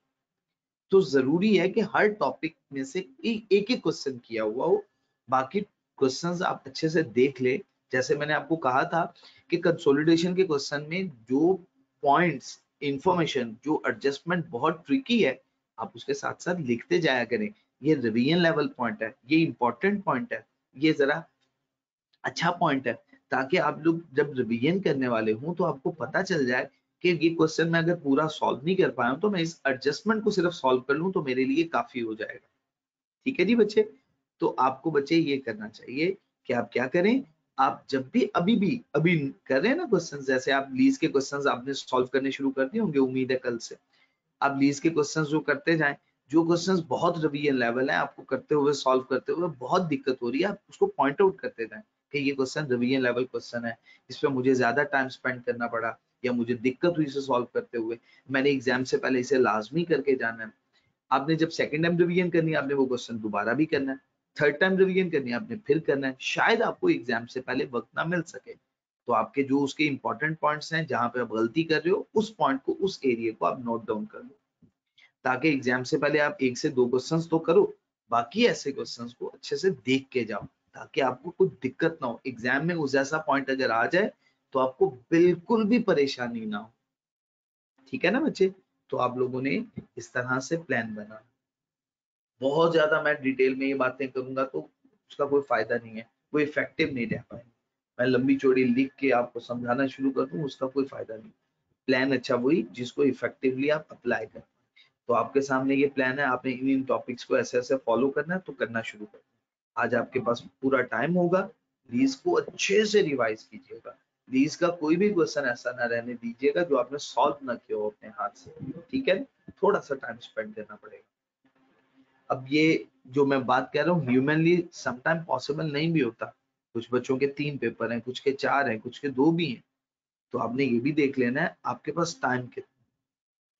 तो जरूरी है कि हर टॉपिक में से एक एक क्वेश्चन किया हुआ हो, बाकी क्वेश्चंस आप अच्छे से देख ले। जैसे मैंने आपको कहा था कि कंसोलिडेशन के क्वेश्चन में जो पॉइंट्स, इंफॉर्मेशन, जो एडजस्टमेंट बहुत ट्रिकी है, आप उसके साथ साथ लिखते जाया करें। ये रिवीजन लेवल पॉइंट है, ये इंपॉर्टेंट पॉइंट है, ये जरा अच्छा पॉइंट है, ताकि आप लोग जब रिवीजन करने वाले हों तो आपको पता चल जाए कि ये क्वेश्चन मैं अगर पूरा सॉल्व नहीं कर पाया हूं, तो मैं इस एडजस्टमेंट को सिर्फ सॉल्व कर लूं तो मेरे लिए काफी हो जाएगा। ठीक है जी बच्चे। तो आपको बच्चे ये करना चाहिए कि आप क्या करें, आप जब भी अभी कर रहे हैं ना क्वेश्चन, जैसे आप लीज के क्वेश्चन आपने सॉल्व करने शुरू कर दिए होंगे, उम्मीद है कल से आप लीज के क्वेश्चंस जो करते जाएं, जो क्वेश्चंस बहुत रिवीजन लेवल है, आपको करते हुए सॉल्व करते हुए बहुत दिक्कत हो रही है, आप उसको पॉइंट आउट करते जाएं कि ये क्वेश्चन रिवीजन लेवल क्वेश्चन है, इस पे मुझे ज्यादा टाइम स्पेंड करना पड़ा या मुझे दिक्कत हुई इसे सॉल्व करते हुए, मैंने एग्जाम से पहले इसे लाजमी करके जाना है। आपने जब सेकंड टाइम रिवीजन करनी है, आपने वो क्वेश्चन दोबारा भी करना है। थर्ड टाइम रिवीजन करनी है आपने फिर करना है। शायद आपको एग्जाम से पहले वक्त ना मिल सके, तो आपके जो उसके इंपॉर्टेंट पॉइंट्स हैं जहां पे आप गलती कर रहे हो उस पॉइंट को, उस एरिया को आप नोट डाउन कर लो, ताकि एग्जाम से पहले आप 1 से 2 क्वेश्चंस तो करो, बाकी ऐसे क्वेश्चंस को अच्छे से देख के जाओ, ताकि आपको कोई दिक्कत ना हो। एग्जाम में उस जैसा पॉइंट अगर आ जाए तो आपको बिल्कुल भी परेशानी ना हो। ठीक है ना बच्चे? तो आप लोगों ने इस तरह से प्लान बना। बहुत ज्यादा मैं डिटेल में ये बातें करूंगा तो उसका कोई फायदा नहीं है, कोई इफेक्टिव नहीं रह पाएंगे। मैं लंबी चौड़ी लिख के आपको समझाना शुरू कर दूं, उसका कोई फायदा नहीं। प्लान अच्छा वही जिसको इफेक्टिवली आप अप्लाई करें। तो आपके सामने ये प्लान है, आपने इन टॉपिक्स को ऐसे ऐसे फॉलो करना है, तो करना शुरू कर। आज आपके पास पूरा टाइम होगा, लीज को अच्छे से रिवाइज कीजिएगा। लीज का कोई भी क्वेश्चन ऐसा ना रहने दीजिएगा जो आपने सॉल्व ना किया हो अपने हाथ से। ठीक है, थोड़ा सा टाइम स्पेंड करना पड़ेगा। अब ये जो मैं बात कर रहा हूँ ह्यूमनली समटाइम पॉसिबल नहीं भी होता। कुछ बच्चों के 3 पेपर हैं, कुछ के 4 हैं, कुछ के 2 भी हैं। तो आपने ये भी देख लेना है आपके पास टाइम कितना।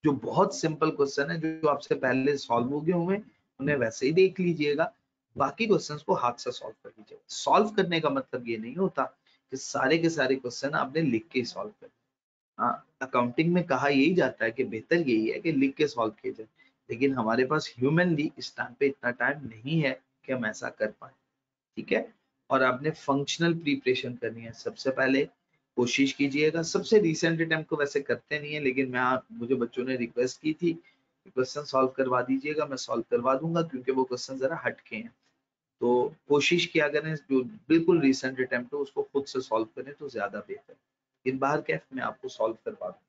जो बहुत सिंपल क्वेश्चन है जो आपसे पहले सॉल्व हो गए होंगे उन्हें वैसे ही देख लीजिएगा, बाकी क्वेश्चंस को हाथ से सॉल्व कर लीजिएगा। सॉल्व करने का मतलब ये नहीं होता कि सारे के सारे क्वेश्चन आपने लिख के सॉल्व कर। हाँ, अकाउंटिंग में कहा यही जाता है कि बेहतर यही है कि लिख के सॉल्व किए जाए, लेकिन हमारे पास ह्यूमनली इस टाइम पे इतना टाइम नहीं है कि हम ऐसा कर पाए। ठीक है, और आपने फंक्शनल प्रिपरेशन करनी है। सबसे पहले कोशिश कीजिएगा, सबसे रिसेंट अटेम्प्ट को वैसे करते नहीं है, लेकिन मुझे बच्चों ने रिक्वेस्ट की थी क्वेश्चन सॉल्व करवा दीजिएगा, मैं सॉल्व करवा दूंगा क्योंकि वो क्वेश्चन जरा हटके हैं। तो कोशिश किया करें जो बिल्कुल रिसेंट अटेम्प्ट हो उसको खुद से सॉल्व करें तो ज्यादा बेहतर। इन बाहर कैफ में आपको सॉल्व करवा दूं।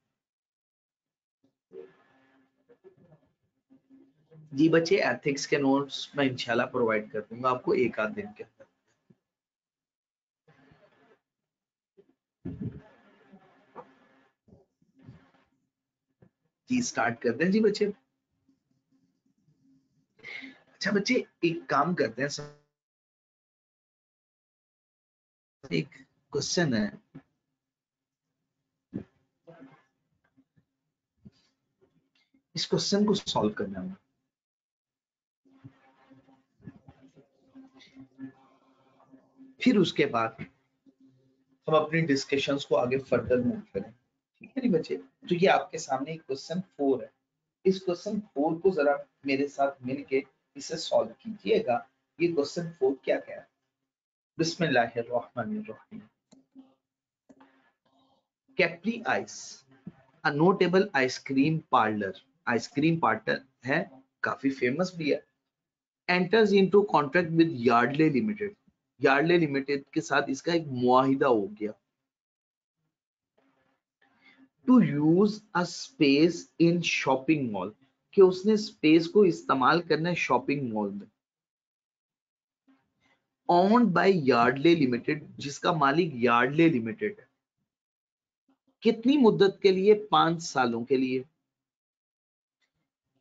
जी बच्चे, एथिक्स के नोट्स मैं इंशाल्लाह प्रोवाइड कर दूंगा आपको एक आध दिन के अंदर। जी स्टार्ट करते हैं जी बच्चे। अच्छा बच्चे, एक काम करते हैं, एक क्वेश्चन है, इस क्वेश्चन को सॉल्व करना है। फिर उसके बाद हम अपनी डिस्कशंस को आगे फर्दर मूव करें। ठीक है नहीं बच्चे? तो ये आपके सामने एक क्वेश्चन 4 है। इस क्वेश्चन 4 को जरा मेरे साथ मिलके इसे सॉल्व कीजिएगा। ये क्वेश्चन 4 क्या कह रहा है? बिस्मिल्लाहिर्रहमानिर्रहीम। Capri ice, a notable ice cream parlour, ice cream parlour है, काफी फेमस भी है, enters into contract with Yardley limited. Yardley limited के साथ इसका एक मुआहिदा हो गया to use a space in shopping mall, कि उसने स्पेस को इस्तेमाल करना है शॉपिंग मॉल में, ओन्ड बाय यार्डले लिमिटेड, जिसका मालिक यार्डले लिमिटेड है। कितनी मुद्दत के लिए? 5 सालों के लिए।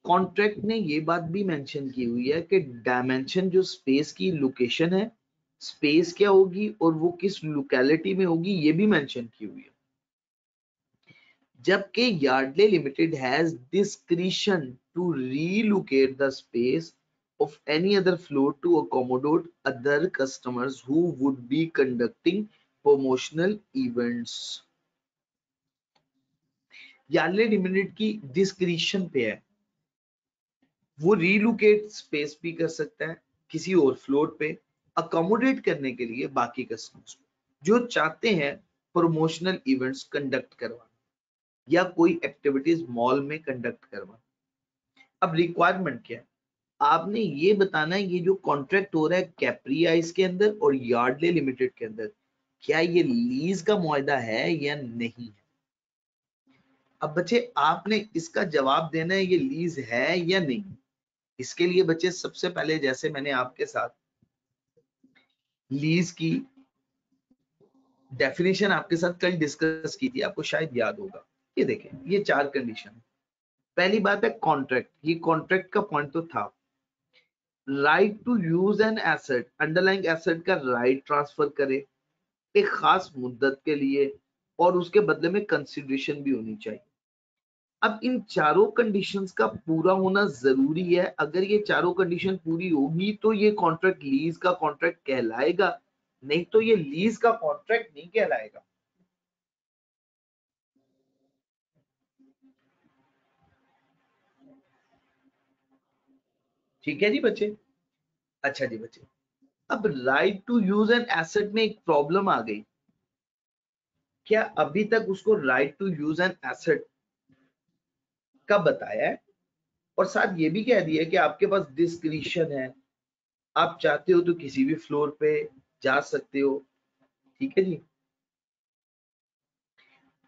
कॉन्ट्रैक्ट ने ये बात भी मेंशन की हुई है कि डायमेंशन, जो स्पेस की लोकेशन है, स्पेस क्या होगी और वो किस लोकेलिटी में होगी, ये भी मेंशन की हुई है। जबकि Yardley limited has discretion to relocate the space of any other floor to accommodate other customers who would be conducting promotional events. Yardley limited की डिस्क्रिशन पे है, वो रीलोकेट स्पेस भी कर सकता है किसी और फ्लोर पे, अकोमोडेट करने के लिए बाकी कस्टमर्स को जो चाहते हैं प्रमोशनल इवेंट्स कंडक्ट करवाना या कोई एक्टिविटीज मॉल में कंडक्ट करवाना। अब रिक्वायरमेंट क्या है? आपने ये बताना है ये जो कॉन्ट्रैक्ट हो रहा है कैप्री आइस के अंदर और यार्डले लिमिटेड के अंदर, क्या ये लीज का मुआहदा है या नहीं है। अब बच्चे आपने इसका जवाब देना है ये लीज है या नहीं। इसके लिए बच्चे सबसे पहले, जैसे मैंने आपके साथ लीज की डेफिनेशन आपके साथ कल डिस्कस की थी, आपको शायद याद होगा। ये देखें, ये 4 कंडीशन। पहली बात है कॉन्ट्रैक्ट, ये कॉन्ट्रैक्ट का पॉइंट तो था, right to use an asset, underlying asset का राइट ट्रांसफर करे एक खास मुद्दत के लिए और उसके बदले में कंसिडरेशन भी होनी चाहिए। अब इन चारों कंडीशंस का पूरा होना जरूरी है। अगर ये चारों कंडीशन पूरी होगी तो ये कॉन्ट्रैक्ट लीज का कॉन्ट्रैक्ट कहलाएगा, नहीं तो ये लीज का कॉन्ट्रैक्ट नहीं कहलाएगा। ठीक है जी बच्चे। अच्छा जी बच्चे, अब right to use an asset में एक प्रॉब्लम आ गई। क्या अभी तक उसको right to use an asset का बताया है, और साथ ये भी कह दिया कि आपके पास डिस्क्रिशन है, आप चाहते हो तो किसी भी फ्लोर पे जा सकते हो। ठीक है जी,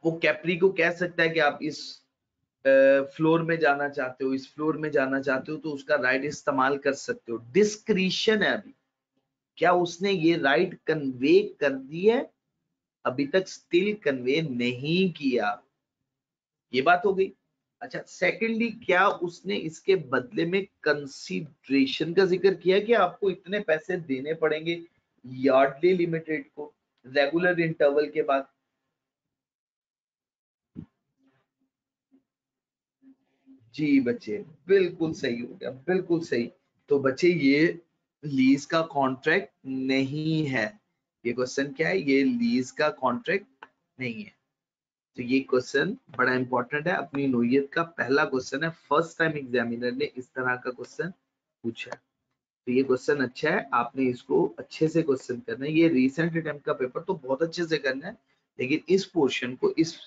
वो कैप्री को कह सकता है कि आप इस फ्लोर में जाना चाहते हो, इस फ्लोर में जाना चाहते हो, तो उसका राइट इस्तेमाल कर सकते हो। डिस्क्रिशन है अभी। क्या उसने ये राइट कन्वे कर दी है? अभी तक स्टिल कन्वे नहीं किया। ये बात हो गई। अच्छा, सेकेंडली, क्या उसने इसके बदले में कंसीडरेशन का जिक्र किया कि आपको इतने पैसे देने पड़ेंगे यार्डली लिमिटेड को रेगुलर इंटरवल के बाद? जी बच्चे, बिल्कुल सही हो गया, बिल्कुल सही। तो बच्चे ये लीज का कॉन्ट्रैक्ट नहीं है। ये क्वेश्चन क्या है? ये लीज का कॉन्ट्रैक्ट नहीं है। तो ये क्वेश्चन बड़ा इंपॉर्टेंट है, अपनी नोयत का पहला क्वेश्चन है। फर्स्ट टाइम एग्जामिनर ने इस तरह का क्वेश्चन पूछा है, तो ये क्वेश्चन अच्छा है। आपने इसको अच्छे से क्वेश्चन करना है। ये रिसेंट अटेम्प्ट का पेपर तो बहुत अच्छे से करना है, लेकिन इस पोर्शन को, इस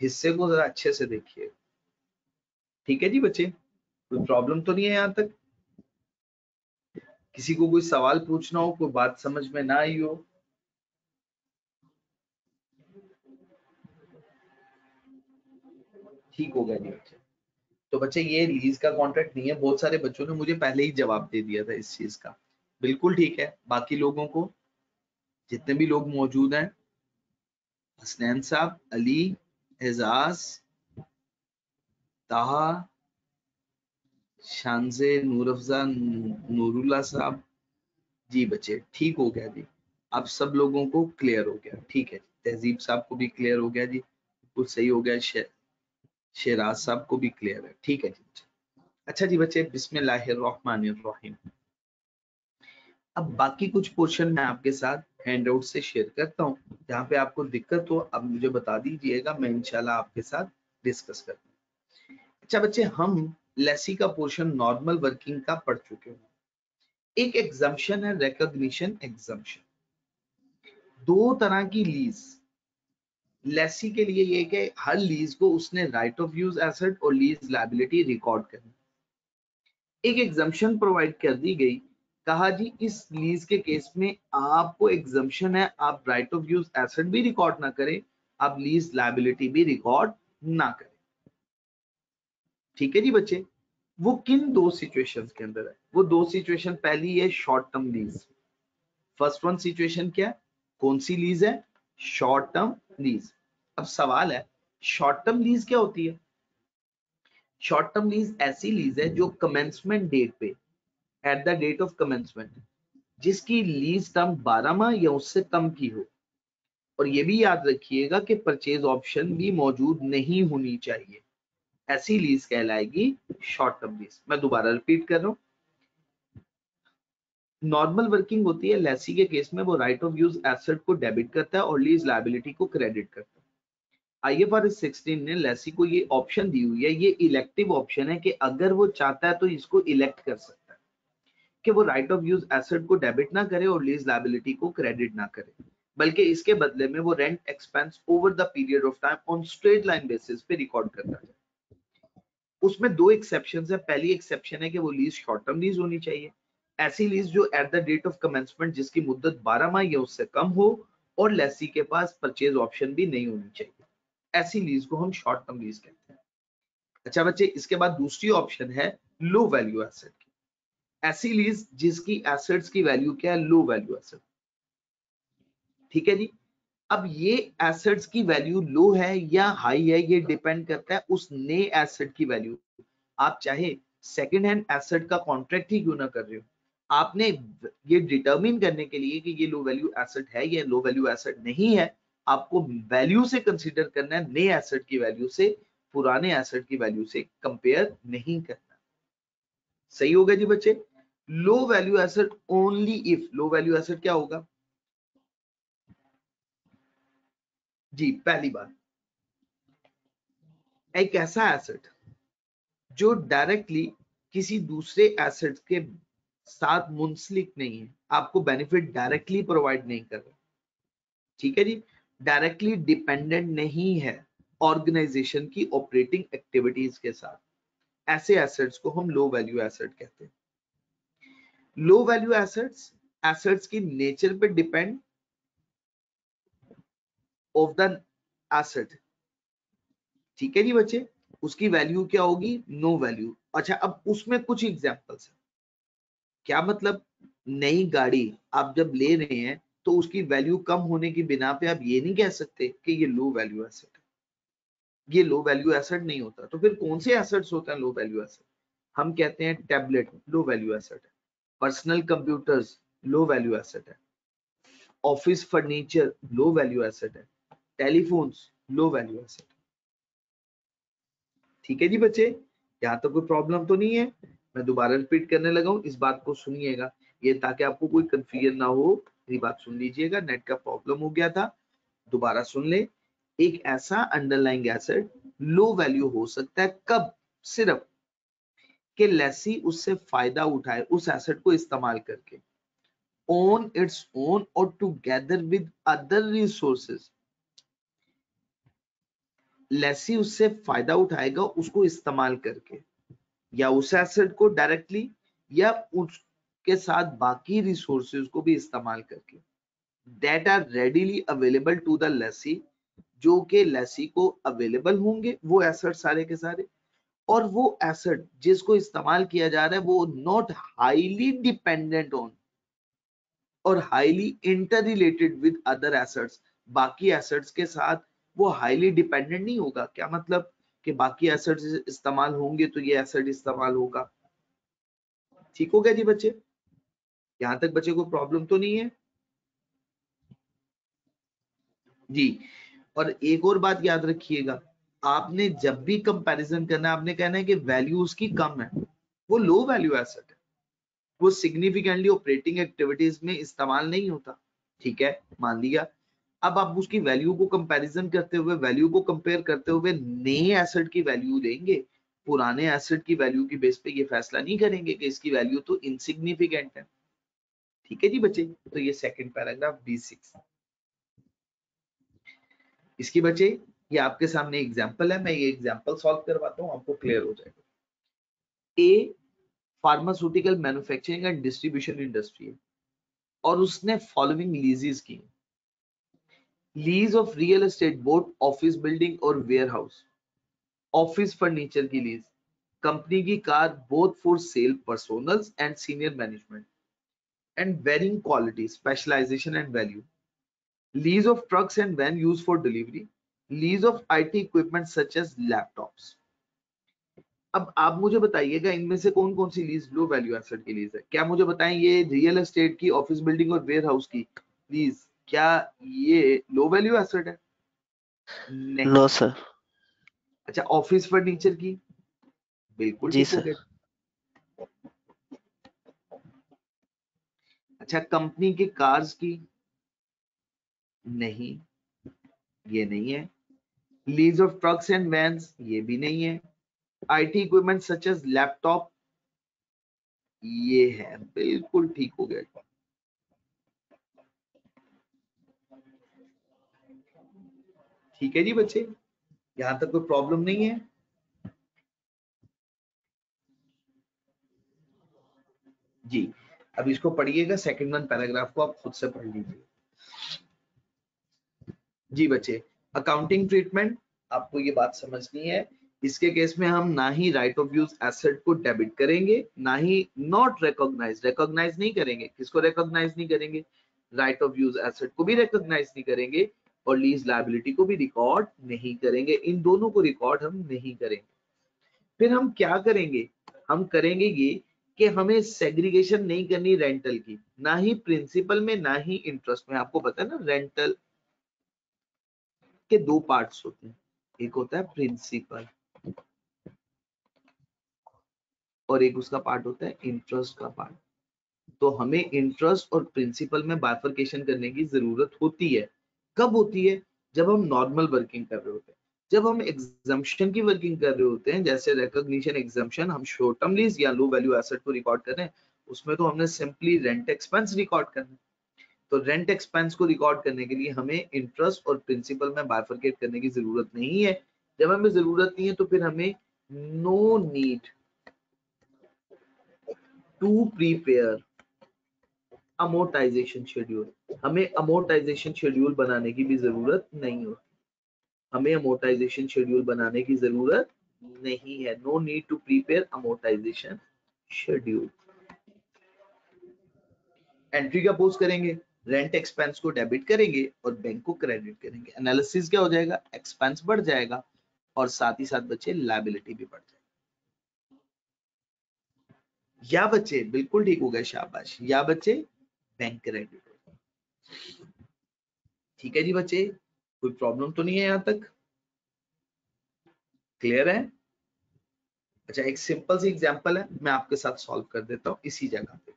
हिस्से को जरा अच्छे से देखिए। ठीक है जी बच्चे, कोई प्रॉब्लम तो नहीं है यहाँ तक? किसी को कोई सवाल पूछना हो, कोई बात समझ में ना आई हो? ठीक हो गया जी बच्चे। तो बच्चे ये लीज का कॉन्ट्रैक्ट नहीं है। बहुत सारे बच्चों ने मुझे पहले ही जवाब दे दिया था इस चीज का। बिल्कुल ठीक है। बाकी लोगों को, जितने भी लोग मौजूद हैं, हसनैन साहब, अली, एजाज, ताहा, शानजे, नूर अफजा, नूरुल्लाह साहब, जी बच्चे ठीक हो गया जी। अब सब लोगों को क्लियर हो गया। ठीक है, तहजीब साहब को भी क्लियर हो गया जी, बिल्कुल सही हो गया। शेराज साहब को भी क्लियर है। ठीक है जी। अच्छा जी बच्चे, बिस्मिल्लाहिर्रहमानिर्रहीम। अब बाकी कुछ पोर्शन मैं आपके साथ हैंडआउट से शेयर करता हूँ। जहाँ पे आपको दिक्कत हो अब मुझे बता दीजिएगा, मैं इंशाल्लाह आपके साथ डिस्कस करता हूँ। अच्छा बच्चे, हम लेसी का पोर्शन नॉर्मल वर्किंग का पढ़ चुके हैं। एक एग्जम्पशन है रिकॉग्निशन एग्जम्पशन। दो तरह की लीज लेसी के लिए ये कि हर लीज को उसने राइट ऑफ यूज एसेट और लीज लायबिलिटी रिकॉर्ड करनी। एक एग्जम्पशन प्रोवाइड कर दी गई, कहा जी इस लीज के केस में आपको एग्जम्पशन है, आप राइट ऑफ यूज एसेट भी रिकॉर्ड ना करें, आप लीज लायबिलिटी भी रिकॉर्ड ना करें। ठीक है जी बच्चे, वो किन दो सिचुएशंस के अंदर है? वो दो सिचुएशन, पहली है short term lease. First one situation क्या है? कौन सी लीज है? Short term lease. अब सवाल है, शॉर्ट टर्म लीज क्या होती है? शॉर्ट टर्म लीज ऐसी लीज है जो कमेंसमेंट डेट पे, at the date of commencement, जिसकी लीज टर्म 12 माह या उससे कम की हो। और ये भी याद रखिएगा कि परचेज ऑप्शन भी मौजूद नहीं होनी चाहिए। ऐसी लीज कहलाएगी शॉर्ट टर्म लीज। मैं दोबारा रिपीट कर रहा हूं। नॉर्मल वर्किंग होती है लेसी के केस में, वो राइट ऑफ यूज एसेट को डेबिट करता है और लीज लायबिलिटी को क्रेडिट करता है। आईएफआरएस 16 ने लेसी को ये ऑप्शन दी हुई है, ये इलेक्टिव ऑप्शन है कि अगर वो चाहता है तो इसको इलेक्ट कर सकता है कि वो राइट ऑफ यूज एसेट को डेबिट ना करे और लीज लायबिलिटी को क्रेडिट ना करे, बल्कि इसके बदले में वो rent expense over the period of time on straight line basis पे रिकॉर्ड करता है। उसमें दो एक्सेप्शन है। पहली एक्सेप्शन है कि वो लीज शॉर्ट टर्म लीज होनी चाहिए, ऐसी लीज जो at the date of commencement जिसकी मुद्दत 12 माह या उससे कम हो और लेसी के पास परचेज ऑप्शन भी नहीं होनी चाहिए। ऐसी लीज को हम शॉर्ट टर्म लीज कहते हैं। अच्छा बच्चे, इसके बाद दूसरी ऑप्शन है लो वैल्यू एसेट की। ऐसी लीज जिसकी एसेट्स की वैल्यू क्या है? लो वैल्यू एसेट। ठीक है जी। अब ये एसेट्स की वैल्यू लो है या हाई है, ये डिपेंड करता है उस नए एसेट की वैल्यू। आप चाहे सेकंड हैंड एसेट का कॉन्ट्रैक्ट ही क्यों ना कर रहे हो, आपने ये डिटरमिन करने के लिए कि ये लो वैल्यू एसेट है या लो वैल्यू एसेट नहीं है, आपको वैल्यू से कंसीडर करना है, नए एसेट की वैल्यू से। पुराने एसेट की वैल्यू से कंपेयर नहीं करना। सही होगा जी बच्चे। लो value asset only if, low value asset क्या होगा जी, पहली बात एक ऐसा एसेट जो डायरेक्टली किसी दूसरे एसेट के साथ मुंसलिक नहीं है, आपको बेनिफिट डायरेक्टली प्रोवाइड नहीं कर रहा, ठीक है जी, डायरेक्टली डिपेंडेंट नहीं है ऑर्गेनाइजेशन की ऑपरेटिंग एक्टिविटीज के साथ, ऐसे एसेट्स को हम लो वैल्यू एसेट कहते हैं। लो वैल्यू एसेट्स एसेट्स की नेचर पे डिपेंड ऑफ द एसेट, ठीक है जी बच्चे, उसकी वैल्यू क्या होगी, नो वैल्यू। अच्छा, अब उसमें कुछ एग्जांपल्स है। क्या मतलब, नई गाड़ी आप जब ले रहे हैं तो उसकी वैल्यू कम होने की बिना पे आप ये नहीं कह सकते कि ये लो वैल्यू एसेट है, ये लो वैल्यू एसेट नहीं होता। तो फिर कौन से एसेट्स होते हैं लो वैल्यू एसेट? हम कहते हैं टैबलेट लो वैल्यू एसेट है, personal computers low value asset है, office furniture low value asset है, टेलीफोन्स लो वैल्यू एसेट। ठीक है जी बच्चे, यहाँ तक कोई प्रॉब्लम तो नहीं है? मैं दोबारा रिपीट करने लगा हूँ, इस बात को सुनिएगा, ये ताकि आपको कोई कंफ्यूजन ना हो, मेरी बात सुन लीजिएगा, नेट का प्रॉब्लम हो गया था, दोबारा सुन ले। एक ऐसा अंडरलाइंग एसेट लो वैल्यू हो सकता है कब, सिर्फ कि लेसी उससे फायदा उठाए उस एसेट को इस्तेमाल करके, ऑन इट्स ओन और together with other resources, lessee उससे फायदा उठाएगा उसको इस्तेमाल करके, या उस एसेट को डायरेक्टली या उसके साथ बाकी रिसोर्सेज को भी इस्तेमाल करके, that are readily available to the lessee, जो कि लेसी को अवेलेबल होंगे वो एसेट सारे के सारे, और वो एसेट जिसको इस्तेमाल किया जा रहा है वो नॉट हाईली डिपेंडेंट ऑन और highly inter related with other assets, बाकी एसेट्स के साथ वो हाईली डिपेंडेंट नहीं होगा। क्या मतलब कि बाकी एसेट्स इस्तेमाल होंगे तो ये एसेट इस्तेमाल होगा। ठीक हो गया जी बच्चे, यहां तक बच्चे को प्रॉब्लम तो नहीं है जी। और एक और बात याद रखिएगा, आपने जब भी कंपैरिजन करना है आपने कहना है कि वैल्यू उसकी कम है, वो लो वैल्यू एसेट है, वो सिग्निफिकेंटली ऑपरेटिंग एक्टिविटीज में इस्तेमाल नहीं होता, ठीक है, मान लिया। अब आप उसकी वैल्यू को कंपैरिजन करते हुए, वैल्यू को कंपेयर करते हुए नए एसेट की वैल्यू लेंगे, पुराने एसेट की वैल्यू की बेस पे ये फैसला नहीं करेंगे कि इसकी वैल्यू तो इनसिग्निफिकेंट है। ठीक है जी बच्चे, तो ये सेकंड पैराग्राफ B6। इसकी बच्चे ये आपके सामने एग्जांपल है, मैं ये एग्जांपल सॉल्व करवाता हूँ, आपको क्लियर हो जाएगा। A pharmaceutical manufacturing and distribution industry है और उसने फॉलोइंग लीजेस की, lease of real estate both office building और वेयर हाउस, ऑफिस फर्नीचर की लीज, कंपनी की car both for sale personals and senior management and varying quality specialization and value, lease of trucks and van use for delivery, lease of IT equipment such as laptops. अब आप मुझे बताइएगा इनमें से कौन कौन सी लीज लो वैल्यू एसेट की लीज है? क्या मुझे बताएं, ये रियल एस्टेट की, ऑफिस बिल्डिंग और वेयर हाउस की लीज, क्या ये लो वैल्यू एसेट है? नहीं। No sir. अच्छा, ऑफिस फर्नीचर की? बिल्कुल जी ठीक हो सर। गया। अच्छा, कंपनी के कार्स की? नहीं, ये नहीं है। Lease of trucks and vans? ये भी नहीं है। IT equipment such as laptop? ये है, बिल्कुल ठीक हो गया। ठीक है जी बच्चे, यहां तक कोई प्रॉब्लम नहीं है? जी, अब इसको पढ़िएगा, सेकंड वन पैराग्राफ को आप खुद से पढ़ लीजिए। जी बच्चे, अकाउंटिंग ट्रीटमेंट, आपको ये बात समझनी है, इसके केस में हम ना ही राइट ऑफ यूज एसेट को डेबिट करेंगे, ना ही नॉट रिकॉग्नाइज, रिकॉग्नाइज नहीं करेंगे। किसको रिकॉग्नाइज नहीं करेंगे? राइट ऑफ यूज एसेट को भी रिकॉग्नाइज नहीं करेंगे और लीज लायबिलिटी को भी रिकॉर्ड नहीं करेंगे, इन दोनों को रिकॉर्ड हम नहीं करेंगे। फिर हम क्या करेंगे? हम करेंगे ये कि हमें सेग्रीगेशन नहीं करनी रेंटल की, ना ही प्रिंसिपल में ना ही इंटरेस्ट में। आपको पता है ना, रेंटल के दो पार्ट्स होते हैं, एक होता है प्रिंसिपल और एक उसका पार्ट होता है इंटरेस्ट का पार्ट। तो हमें इंटरेस्ट और प्रिंसिपल में बाइफरकेशन करने की जरूरत होती है। कब होती है? जब हम नॉर्मल वर्किंग कर रहे होते हैं। जब हम एग्जाम्पशन की वर्किंग कर रहे होते हैं, जैसे रिकॉग्निशन एग्जाम्पशन, हम शॉर्ट टर्म लीज या लो वैल्यू एसेट को रिकॉर्ड कर रहे हैं, उसमें तो हमने सिंपली रेंट एक्सपेंस रिकॉर्ड करना है। तो रेंट एक्सपेंस को रिकॉर्ड करने के लिए हमें इंटरेस्ट और प्रिंसिपल में बाइफरकेट करने की जरूरत नहीं है। जब हमें जरूरत नहीं है तो फिर हमें no need to prepare amortisation schedule, हमें अमोर्टाइजेशन शेड्यूल बनाने की भी जरूरत नहीं होती। हमें अमोर्टाइजेशन शेड्यूल बनाने की जरूरत नहीं है। No need to prepare amortisation schedule. Entry क्या पोस्ट करेंगे? रेंट एक्सपेंस को डेबिट करेंगे और बैंक को क्रेडिट करेंगे। एनालिसिस क्या हो जाएगा? एक्सपेंस बढ़ जाएगा और साथ ही साथ बच्चे लायबिलिटी भी बढ़ जाएगी। या बच्चे बिल्कुल ठीक हो गए, शाबाश। या बच्चे बैंक क्रेडिट। ठीक है जी बच्चे, कोई प्रॉब्लम तो नहीं है? यहां तक क्लियर है? अच्छा, एक सिंपल सी एग्जांपल है, मैं आपके साथ सॉल्व कर देता हूं इसी जगह पे।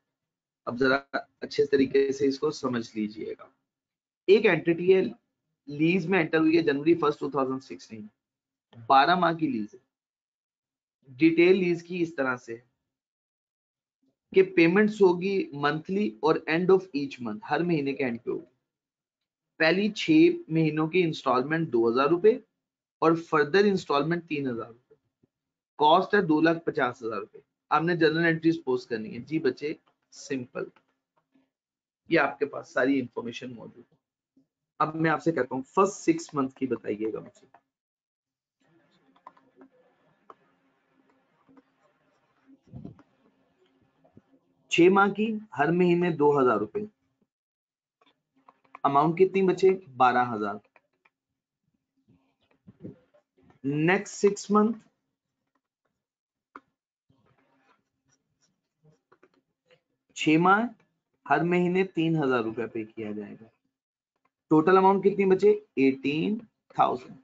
अब जरा अच्छे तरीके से इसको समझ लीजिएगा। एक एंटिटी है, लीज में एंटर हुई है जनवरी 1 2016, 12 माह की लीज है। डिटेल लीज की इस तरह से कि पेमेंट्स होगी मंथली और एंड ऑफ ईच मंथ, हर महीने के एंड पे होगी। पहली 6 महीनों की इंस्टॉलमेंट 2000 रुपए और फर्दर इंस्टॉलमेंट 3000 रुपए। कॉस्ट है 2,50,000 रुपए। आपने जर्नल एंट्रीज पोस्ट करनी है जी बच्चे, सिंपल। ये आपके पास सारी इंफॉर्मेशन मौजूद है। अब मैं आपसे कहता हूँ फर्स्ट 6 मंथ की बताइएगा मुझे। छह माह की, हर महीने 2000 रुपए। अमाउंट कितनी बचे? 12,000। नेक्स्ट 6 मंथ, 6 माह, हर महीने 3000 रुपए पे किया जाएगा। टोटल अमाउंट कितनी बचे? 18,000।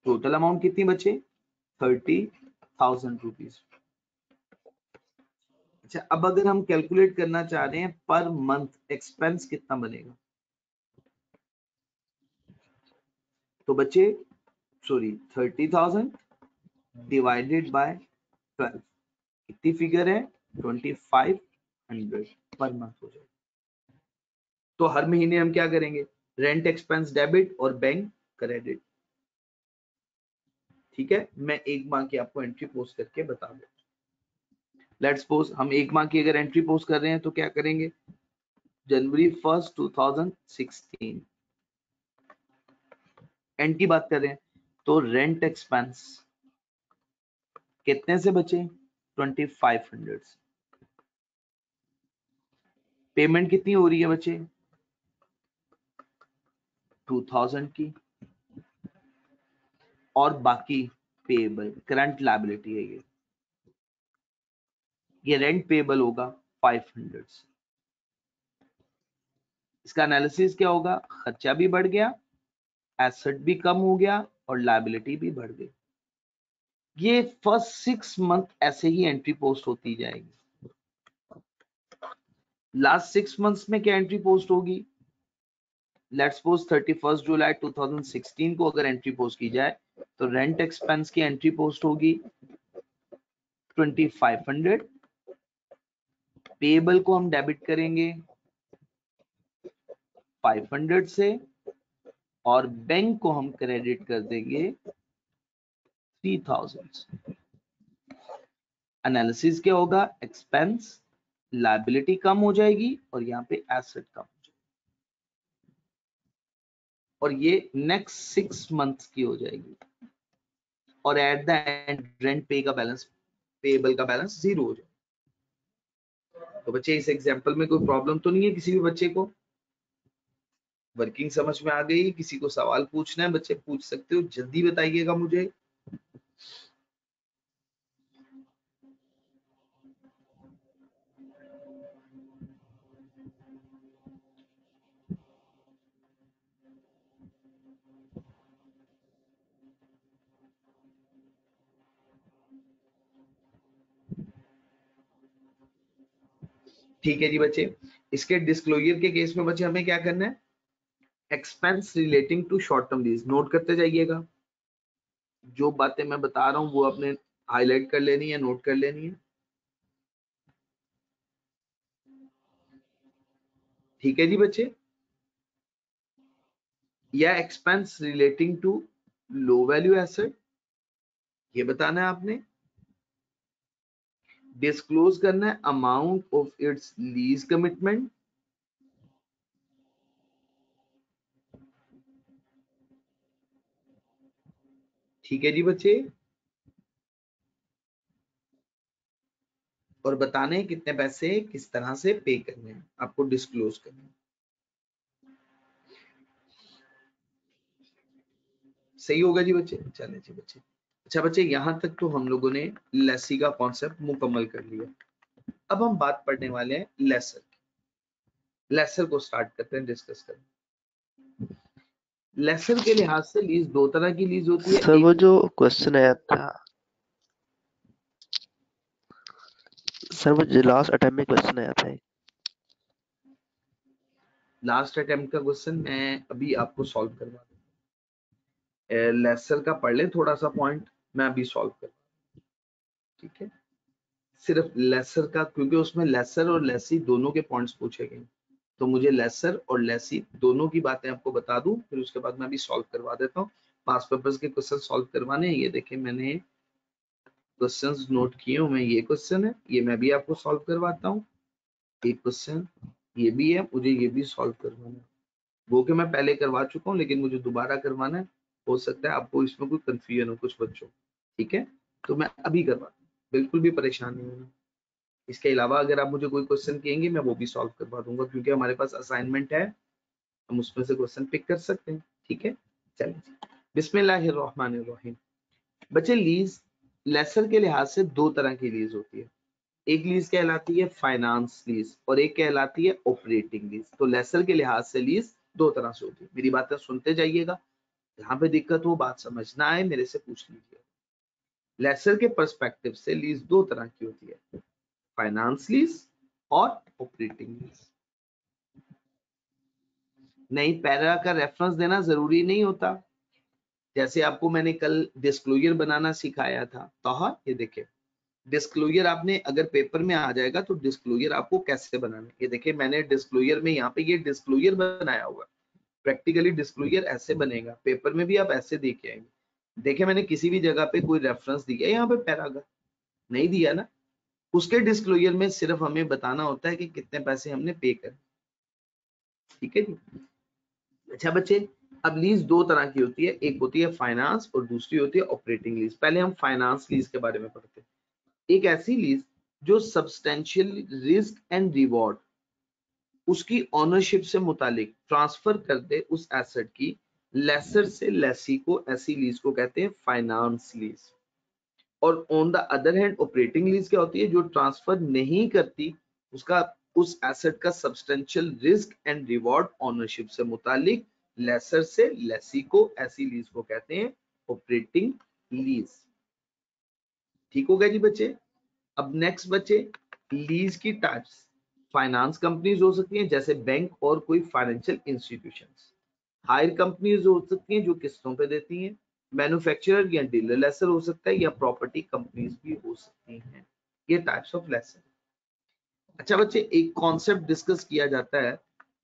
टोटल अमाउंट कितनी बचे? 30,000 रुपीज। अच्छा, अब अगर हम कैलकुलेट करना चाह रहे हैं पर मंथ एक्सपेंस कितना बनेगा, तो बच्चे सॉरी 30,000 डिवाइडेड बाय 12 कितनी फिगर है? 2500 पर मंथ हो जाएगा। तो हर महीने हम क्या करेंगे? रेंट एक्सपेंस डेबिट और बैंक क्रेडिट। ठीक है, मैं एक माह की आपको एंट्री पोस्ट करके बता दूं। लेट्स सपोज हम एक माह की अगर एंट्री पोस्ट कर रहे हैं तो क्या करेंगे? जनवरी 1 2016 एंड की बात कर रहे हैं, तो रेंट एक्सपेंस कितने से बचे? 2500 से। पेमेंट कितनी हो रही है बच्चे? 2000 की। और बाकी पेएबल करंट लायबिलिटी है ये रेंट पेएबल होगा 500 से। इसका एनालिसिस क्या होगा? खर्चा भी बढ़ गया, एसेट भी कम हो गया और लायबिलिटी भी बढ़ गई। ये फर्स्ट 6 मंथ ऐसे ही एंट्री पोस्ट होती जाएगी। लास्ट 6 मंथ्स में क्या एंट्री पोस्ट होगी? लेट्स सपोज 31 जुलाई 2016 को अगर एंट्री पोस्ट की जाए तो रेंट एक्सपेंस की एंट्री पोस्ट होगी 2500। पेएबल को हम डेबिट करेंगे 500 से और बैंक को हम क्रेडिट कर देंगे 3000। एनालिसिस क्या होगा? एक्सपेंस लायबिलिटी कम हो जाएगी और यहाँ पे एसेट कम हो जाएगी और ये नेक्स्ट 6 मंथ्स की हो जाएगी। और एट द एंड रेंट पे का बैलेंस, पेएबल का बैलेंस 0 हो जाएगा। तो बच्चे इस एग्जांपल में कोई प्रॉब्लम तो नहीं है किसी भी बच्चे को? वर्किंग समझ में आ गई? किसी को सवाल पूछना है बच्चे पूछ सकते हो, जल्दी बताइएगा मुझे। ठीक है जी बच्चे। इसके डिस्क्लोजर के केस में बच्चे हमें क्या करना है, expense relating to short term lease note करते जाइएगा। जो बातें मैं बता रहा हूँ वो आपने हाईलाइट कर लेनी है, नोट कर लेनी है। ठीक है जी बच्चे। या expense relating to low value asset, ये बताना है आपने। डिस्क्लोज करना है amount of its lease commitment. ठीक है जी बच्चे। और बताने हैं कितने पैसे किस तरह से पे करने हैं, आपको डिस्क्लोज करना है। सही होगा जी बच्चे। चले जी बच्चे। अच्छा बच्चे, यहां तक तो हम लोगों ने लेसी का कॉन्सेप्ट मुकम्मल कर लिया। अब हम बात पढ़ने वाले हैं लेसर की। लेसर को स्टार्ट करते हैं डिस्कस करना। लेसर के लिहाज से लीज दो तरह की लीज होती है। सर वो जो क्वेश्चन आया था, सर वो जो लास्ट अटेम्प्ट में क्वेश्चन आया था, लास्ट अटेम्प्ट का क्वेश्चन मैं अभी आपको सॉल्व करवा दूं। लेसर का पढ़ ले थोड़ा सा पॉइंट, मैं अभी सॉल्व कर। ठीक है, सिर्फ लेसर का, क्योंकि उसमें लेसर और लेसी दोनों के पॉइंट्स पूछे गए, तो मुझे लेसर और लेसी दोनों की बातें आपको बता दूं, फिर उसके बाद मैं अभी सॉल्व करवा देता हूँ। पास पेपर्स के क्वेश्चन सॉल्व करवाने हैं। ये देखिए मैंने क्वेश्चंस नोट किए हुए हैं। ये क्वेश्चन है, ये मैं भी आपको सॉल्व करवाता हूँ। एक क्वेश्चन ये भी है, मुझे ये भी सॉल्व करवाना है। वो कि मैं पहले करवा चुका हूँ लेकिन मुझे दोबारा करवाना है। हो सकता है आपको इसमें कोई कंफ्यूजन हो कुछ बच्चों। ठीक है, तो मैं अभी करवाता हूँ, बिल्कुल भी परेशान नहीं होना। इसके अलावा अगर आप मुझे कोई क्वेश्चन कहेंगे मैं वो भी सॉल्व करवा दूंगा, क्योंकि हमारे पास असाइनमेंट है, हम उसमें से क्वेश्चन पिक कर सकते हैं। ठीक है, चलिए बिस्मिल्लाहिर्रहमानिर्रहीम। बच्चे लीज लेसर के लिहाज से दो तरह की लीज होती है। एक लीज कहलाती है फाइनेंस लीज और एक कहलाती है ऑपरेटिंग लीज। तो लेसर के लिहाज से लीज दो तरह से होती है। मेरी बातें सुनते जाइएगा, जहां पे दिक्कत हो बात समझना है मेरे से पूछ लीजिए। लेसर के पर्सपेक्टिव से लीज दो तरह की होती है, फाइनेंस लीज और ऑपरेटिंग लीज। नहीं, पैरा का रेफरेंस देना जरूरी नहीं होता। जैसे आपको मैंने कल डिस्क्लोजर बनाना सिखाया था, तो ये देखिए डिस्क्लोजर आपने अगर पेपर में आ जाएगा तो डिस्क्लोजर आपको कैसे बनाना है। ये देखिए मैंने डिस्क्लोजर में यहाँ पे ये डिस्क्लोजर बनाया हुआ। प्रैक्टिकली डिस्क्लोजर ऐसे बनेगा, पेपर में भी आप ऐसे देख के आएंगे। देखिए मैंने किसी भी जगह पे कोई रेफरेंस दिया यहाँ पे पैरा का नहीं दिया ना। उसके डिस्क्लोजर में सिर्फ हमें बताना होता है कि कितने पैसे हमने पे कर। ठीक है जी। अच्छा बच्चे, अब लीज दो तरह की होती है, एक होती है फाइनेंस और दूसरी होती है ऑपरेटिंग लीज। पहले हम फाइनेंस लीज के बारे में पढ़ते हैं। एक ऐसी लीज जो सब्सटेंशियल रिस्क एंड रिवॉर्ड उसकी ओनरशिप से मुतालिक ट्रांसफर कर दे उस एसेट की लेसर से लेसी को, ऐसी लीज को कहते हैं फाइनेंस लीज। और on the other hand operating lease क्या होती है, जो ट्रांसफर नहीं करती उसका उस एसेट का substantial risk and reward ownership से मुतालिक लेसर से लेसी को, ऐसी लीज को कहते हैं ऑपरेटिंग लीज। ठीक हो गया जी बच्चे। अब नेक्स्ट बच्चे, लीज की टाइप्स। फाइनेंस कंपनीज हो सकती हैं जैसे बैंक और कोई फाइनेंशियल इंस्टीट्यूशंस। हायर कंपनीज हो सकती हैं जो किस्तों पे देती हैं। मैन्युफैक्चरर या डीलर लेसर हो सकता है, या प्रॉपर्टी कंपनीज भी हो सकती हैं। ये टाइप्स ऑफ लेसर। अच्छा बच्चे, एक कॉन्सेप्ट डिस्कस किया जाता है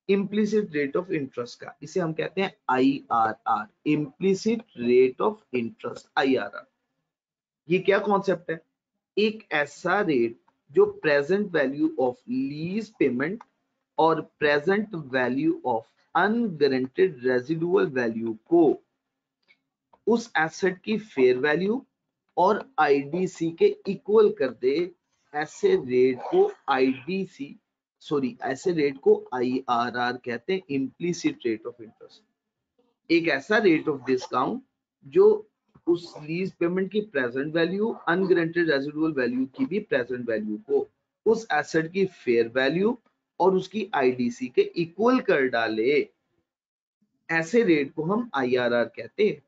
इम्प्लिसिट रेट ऑफ इंटरेस्ट का, इसे हम कहते हैं IRR, implicit rate of interest, IRR। ये क्या कॉन्सेप्ट है, एक ऐसा रेट जो present value of lease payment और present value of unguaranteed residual value को उस एसेट की फेयर वैल्यू और IDC के इक्वल कर दे। ऐसे रेट को ऐसे रेट को IRR कहते हैं, इम्प्लिसिट रेट ऑफ इंटरेस्ट। एक ऐसा रेट ऑफ डिस्काउंट जो उस लीज पेमेंट की प्रेजेंट वैल्यू, अनगारंटेड रेजिडुअल वैल्यू की भी प्रेजेंट वैल्यू को उस एसेट की फेयर वैल्यू और उसकी IDC के इक्वल कर डाले, ऐसे रेट को हम IRR कहते हैं।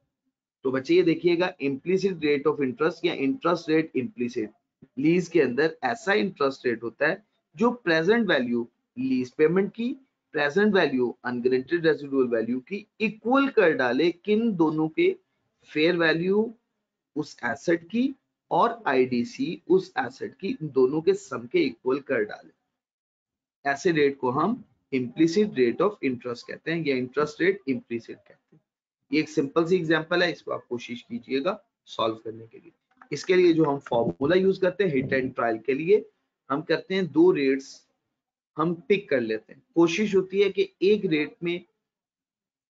तो बच्चे ये देखिएगा, इम्प्लिसिट रेट ऑफ इंटरेस्ट या इंटरेस्ट रेट इम्प्लिसिट, लीज के अंदर ऐसा इंटरेस्ट रेट होता है जो प्रेजेंट वैल्यू लीज पेमेंट की, प्रेजेंट वैल्यू अनग्रेंटेड रेजिडुअल वैल्यू की इक्वल कर डाले, किन दोनों के, फेयर वैल्यू उस एसेट की और आईडीसी उस एसेट की, दोनों के सम के इक्वल कर डाले। ऐसे रेट को हम इम्प्लिसिट रेट ऑफ इंटरेस्ट कहते हैं या इंटरेस्ट रेट इम्प्लिसिट कहते हैं। ये एक सिंपल सी एग्जांपल है, इसको आप कोशिश कीजिएगा सॉल्व करने के लिए। इसके लिए जो हम फॉर्मूला यूज करते हैं हिट एंड ट्रायल के लिए, हम करते हैं दो रेट्स हम पिक कर लेते हैं। कोशिश होती है कि एक रेट में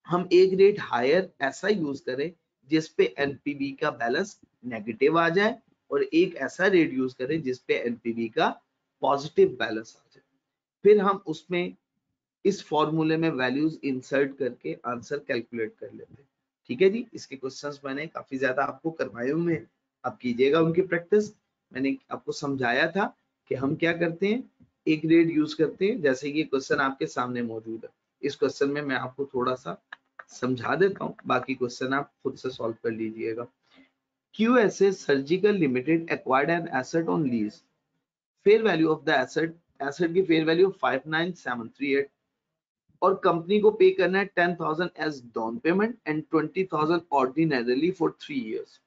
हम एक रेट हायर ऐसा यूज करें जिसपे एनपीवी का बैलेंस नेगेटिव आ जाए, और एक ऐसा रेट यूज करें जिसपे एनपीवी का पॉजिटिव बैलेंस आ जाए। फिर हम उसमें इस फॉर्मूले में वैल्यूज इंसर्ट करके आंसर कैलकुलेट कर लेते हैं। ठीक है जी, इसके क्वेश्चंस मैंने काफी ज्यादा आपको करवाए हुए हैं, आप कीजिएगा उनकी प्रैक्टिस। मैंने आपको समझाया था कि हम क्या करते हैं, एक रेट यूज करते हैं। जैसे ये क्वेश्चन आपके सामने मौजूद है, इस क्वेश्चन में मैं आपको थोड़ा सा समझा देता हूँ, बाकी क्वेश्चन आप खुद से सॉल्व कर लीजिएगा। QSA surgical limited acquired an asset on lease, fair value of the asset, asset की फेयर वैल्यू 59738, और कंपनी को पे करना है 10,000 as down payment and 20,000 ordinarily for 3 years,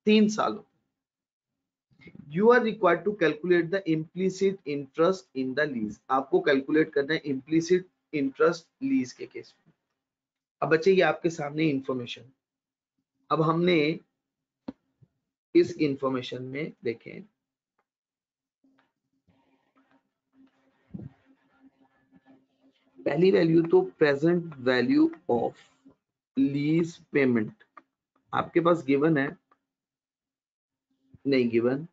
3 सालों। You are required to calculate the implicit interest in the lease, आपको calculate करना है implicit interest lease के केस में। अब बच्चे ये आपके सामने इंफॉर्मेशन, अब हमने इस इंफॉर्मेशन में देखें, पहली वैल्यू तो present value of lease payment आपके पास गिवन है, नहीं गिवन,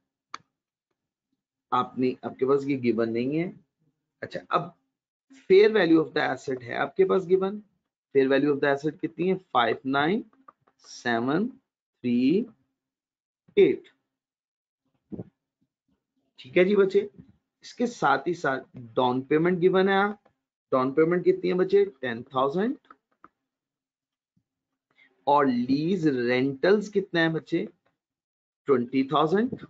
आपने आपके पास ये गिवन नहीं है। अच्छा, अब fair value of the asset है आपके पास given, fair value of the asset कितनी है, 59738। ठीक है जी बच्चे, इसके साथ ही साथ डाउन पेमेंट गिवन है, डाउन पेमेंट कितनी है बच्चे, 10,000, और लीज रेंटल्स कितना है बच्चे, 20,000,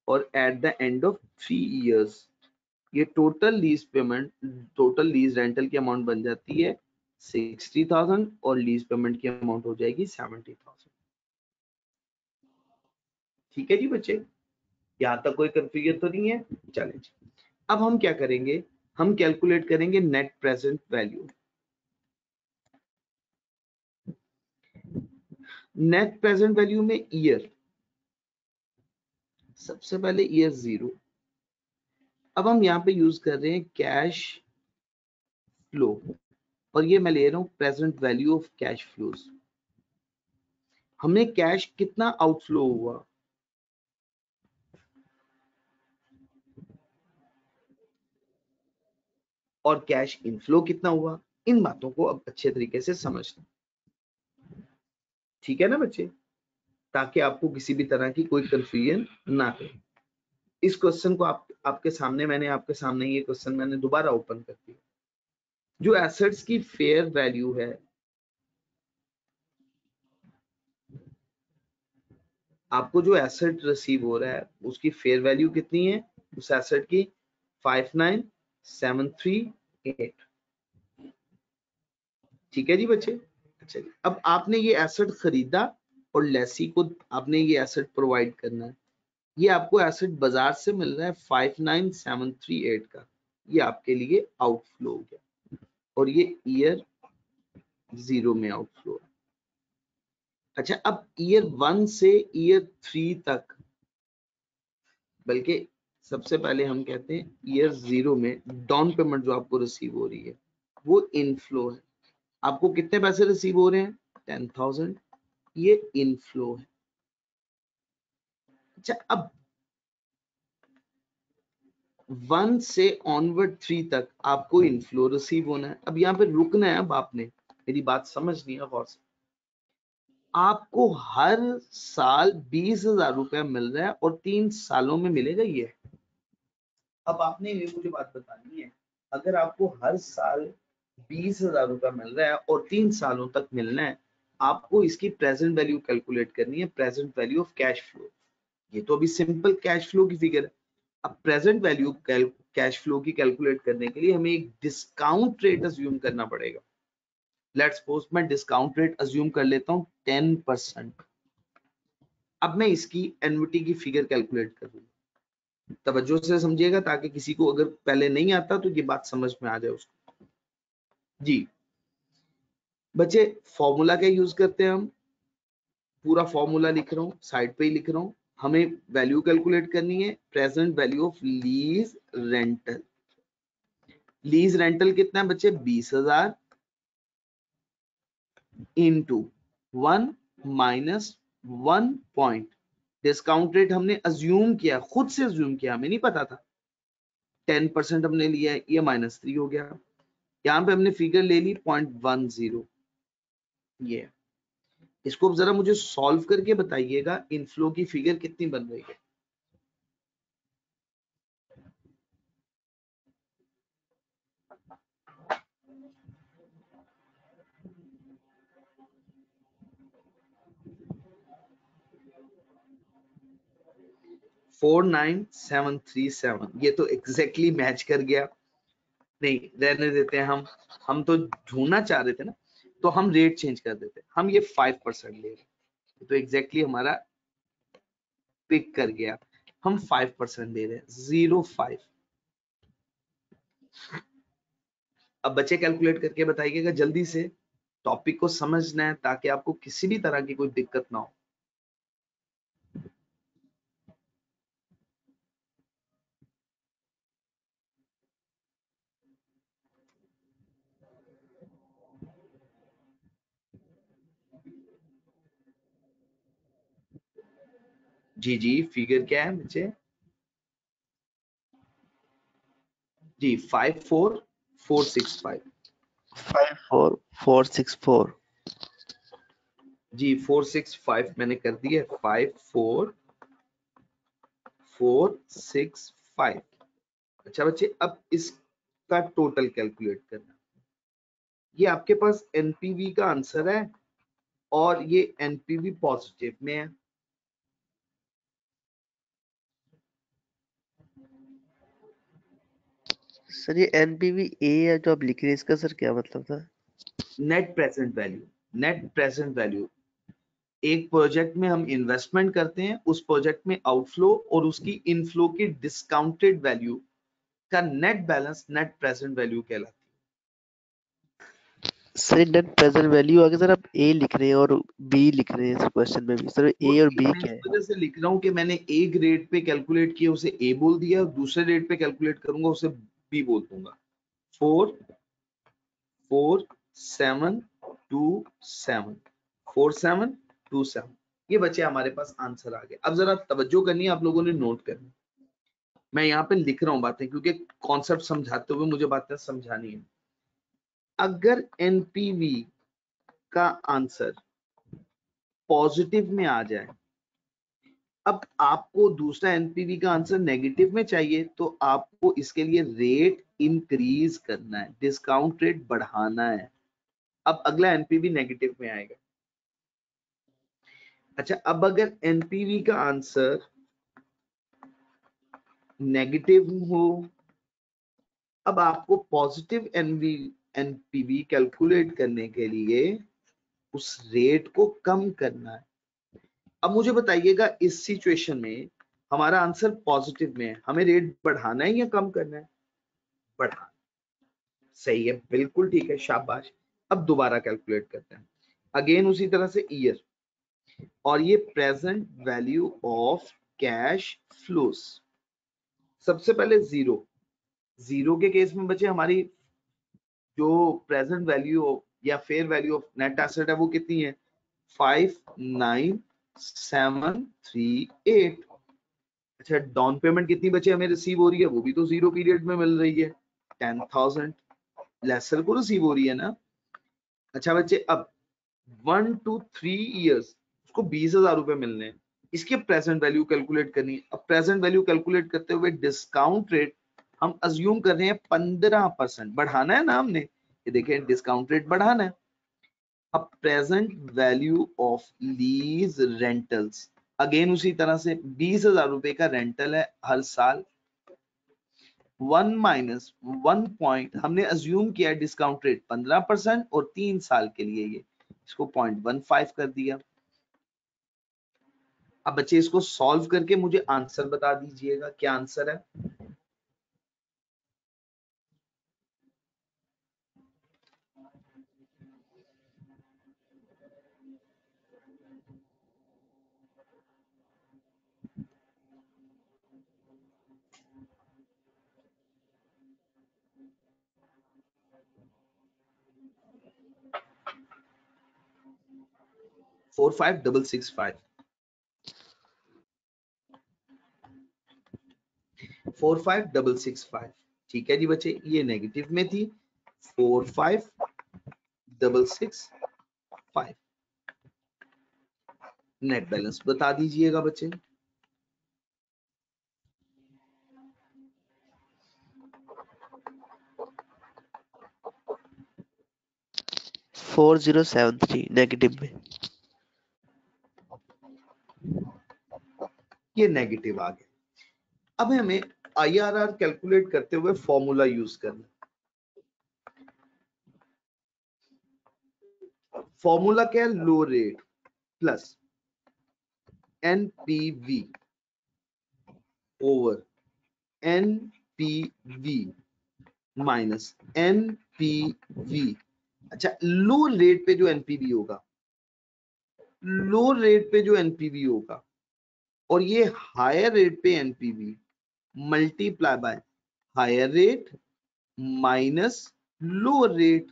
और eight the end of 3 years ये total lease payment, total lease rental की अमाउंट बन जाती है 60,000, और लीज पेमेंट की अमाउंट हो जाएगी 70,000। ठीक है जी बच्चे, यहां तक कोई कंफ्यूजन तो नहीं है। चलें जी, अब हम क्या करेंगे, हम कैलकुलेट करेंगे net present value. Net present value में ईयर, सबसे पहले ईयर 0। अब हम यहाँ पे यूज कर रहे हैं कैश फ्लो, और ये मैं ले रहा हूं present value of cash flows. हमने कैश कितना आउटफ्लो हुआ, और कैश इनफ्लो कितना हुआ, इन बातों को अब अच्छे तरीके से समझना। ठीक है ना बच्चे, ताकि आपको किसी भी तरह की कोई कंफ्यूजन ना हो। इस क्वेश्चन को आपके सामने मैंने आपके सामने ये क्वेश्चन मैंने दोबारा ओपन कर दिया। जो एसेट्स की फेयर वैल्यू है, आपको जो एसेट रिसीव हो रहा है उसकी फेयर वैल्यू कितनी है, उस एसेट की 59738। ठीक है जी बच्चे। अच्छा जी, अब आपने ये एसेट खरीदा और लेसी को आपने ये एसेट प्रोवाइड करना है। ये आपको एसेट बाजार से मिल रहा है 59738 का, ये आपके लिए आउटफ्लो हो गया, और ये ईयर 0 में आउटफ्लो है। अच्छा, अब ईयर 1 से ईयर 3 तक, बल्कि सबसे पहले हम कहते हैं ईयर 0 में डाउन पेमेंट जो आपको रिसीव हो रही है वो इनफ्लो है। आपको कितने पैसे रिसीव हो रहे हैं, 10,000, ये इनफ्लो है। अच्छा, अब 1 से ऑनवर्ड 3 तक आपको इनफ्लो रिसीव होना है। अब यहाँ पे रुकना है, अब आपने मेरी बात समझनी है गौर से। आपको हर साल 20,000 रुपया मिल रहा है और 3 सालों में मिलेगा ये। अब आपने ये मुझे बात बतानी है, अगर आपको हर साल 20,000 रुपया मिल रहा है और 3 सालों तक मिलना है, आपको इसकी प्रेजेंट वैल्यू कैलकुलेट करनी है, present value of cash flow. ये तो अभी सिंपल कैश फ्लो की फिगर है। अब प्रेजेंट वैल्यू कैश फ्लो की कैलकुलेट करने के लिए हमें एक डिस्काउंट रेट अज्यूम करना पड़ेगा। लेट्स सपोज मैं डिस्काउंट रेट अज्यूम कर लेता हूं 10%। अब मैं इसकी एन्युटी की फिगर कैलकुलेट करूंगा, तवज्जो से समझिएगा ताकि किसी को अगर पहले नहीं आता तो ये बात समझ में आ जाए उसको। जी बच्चे फॉर्मूला क्या यूज करते हैं हम, पूरा फॉर्मूला लिख रहा हूँ, साइड पे ही लिख रहा हूँ। हमें वैल्यू कैलकुलेट करनी है, present value of lease rental. Lease rental कितना है बच्चे, 20,000 into 1 minus 1 point. Discount rate हमने अज्यूम किया, खुद से अज्यूम किया, हमें नहीं पता था। 10% हमने लिया है, ये -3 हो गया। यहाँ पे हमने फिगर ले ली 0.10, ये। इसको जरा मुझे सॉल्व करके बताइएगा इनफ्लो की फिगर कितनी बन रही है। फोर 9,737, ये तो एग्जैक्टली मैच कर गया। नहीं रहने देते हैं, हम तो ढूंढना चाह रहे थे ना, तो हम रेट चेंज कर देते, हम ये 5% ले रहे, तो एग्जैक्टली हमारा पिक कर गया। हम 5% ले रहे हैं, 0.5। अब बच्चे कैलकुलेट करके बताइएगा जल्दी से, टॉपिक को समझना है ताकि आपको किसी भी तरह की कोई दिक्कत ना हो। जी जी फिगर क्या है बच्चे, जी 54465। 54464। जी 465 मैंने कर दिया, 54465। अच्छा बच्चे अब इसका टोटल कैलकुलेट करना। ये आपके पास एनपीवी का आंसर है और ये एनपीवी पॉजिटिव में है। सर ये एनपीवी ए है जो आप लिख रहे हैं, इसका सर क्या मतलब था? Net present value, net present value. एक प्रोजेक्ट में हम इन्वेस्टमेंट करते हैं, उस प्रोजेक्ट में आउटफ्लो और उसकी इनफ्लो की डिस्काउंटेड वैल्यू का net balance net present value कहलाती सर ये नेट प्रेजेंट वैल्यू आगे सर आप ए लिख रहे हैं और बी लिख रहे हैं इस क्वेश्चन में भी, सर है। वो ए और बी मैं क्या इस है? वजह से लिख रहा हूँ कि मैंने एक रेट पे कैलकुलेट किया उसे ए बोल दिया, दूसरे रेट पे कैलकुलेट करूंगा उसे बी बोल दूंगा। 44727 4727, ये बच्चे हमारे पास आंसर आ गए। अब जरा तवज्जो करनी है, आप लोगों ने नोट करनी। मैं यहाँ पे लिख रहा हूँ बातें क्योंकि कॉन्सेप्ट समझाते हुए मुझे बातें समझानी है। अगर एनपीवी का आंसर पॉजिटिव में आ जाए, अब आपको दूसरा एनपीवी का आंसर नेगेटिव में चाहिए, तो आपको इसके लिए रेट इंक्रीज करना है, डिस्काउंट रेट बढ़ाना है। अब अगला एनपीवी नेगेटिव में आएगा। अच्छा अब अगर एनपीवी का आंसर नेगेटिव हो, अब आपको पॉजिटिव एनपीवी कैलकुलेट करने के लिए उस रेट को कम करना है। अब मुझे बताइएगा इस सिचुएशन में हमारा आंसर पॉजिटिव में है, हमें रेट बढ़ाना है या कम करना है? बढ़ाना। सही है, बिल्कुल ठीक है, शाबाश। अब दोबारा कैलकुलेट करते हैं, अगेन उसी तरह से ईयर, और ये present value of cash flows. सबसे पहले जीरो, जीरो के केस में बचे हमारी जो प्रेजेंट वैल्यू या fair value of net asset है वो कितनी है, 59738। अच्छा डाउन पेमेंट कितनी बचे हमें रिसीव हो रही है, वो भी तो जीरो पीरियड में मिल रही है, 10,000 लेसर को रिसीव हो रही है ना। अच्छा बच्चे अब 1 to 3 ईयर्स उसको 20,000 रुपए मिलने हैं, इसके प्रेजेंट वैल्यू कैलकुलेट करनी है। अब प्रेजेंट वैल्यू कैलकुलेट करते हुए डिस्काउंट रेट हम अज्यूम कर रहे हैं 15%, बढ़ाना है ना हमने, ये देखें डिस्काउंट रेट बढ़ाना है। अब present value of lease rentals, again उसी तरह से 20,000 रुपए का रेंटल है हर साल, 1 माइनस 1 पॉइंट, हमने अज्यूम किया डिस्काउंट रेट 15% और 3 साल के लिए ये इसको 0.15 कर दिया। अब बच्चे इसको सॉल्व करके मुझे आंसर बता दीजिएगा, क्या आंसर है। फोर 45,665। ठीक है जी बच्चे, ये नेगेटिव में थी 45,665। नेट बैलेंस बता दीजिएगा बच्चे। $4073 नेगेटिव में। ये नेगेटिव आ गया। अब हमें IRR कैलकुलेट करते हुए फॉर्मूला यूज करना। फॉर्मूला क्या है, low rate plus NPV over NPV minus NPV। अच्छा, लो रेट पे जो NPV होगा, लो रेट पे जो NPV होगा और ये हायर रेट पे NPV multiply by higher rate minus low rate.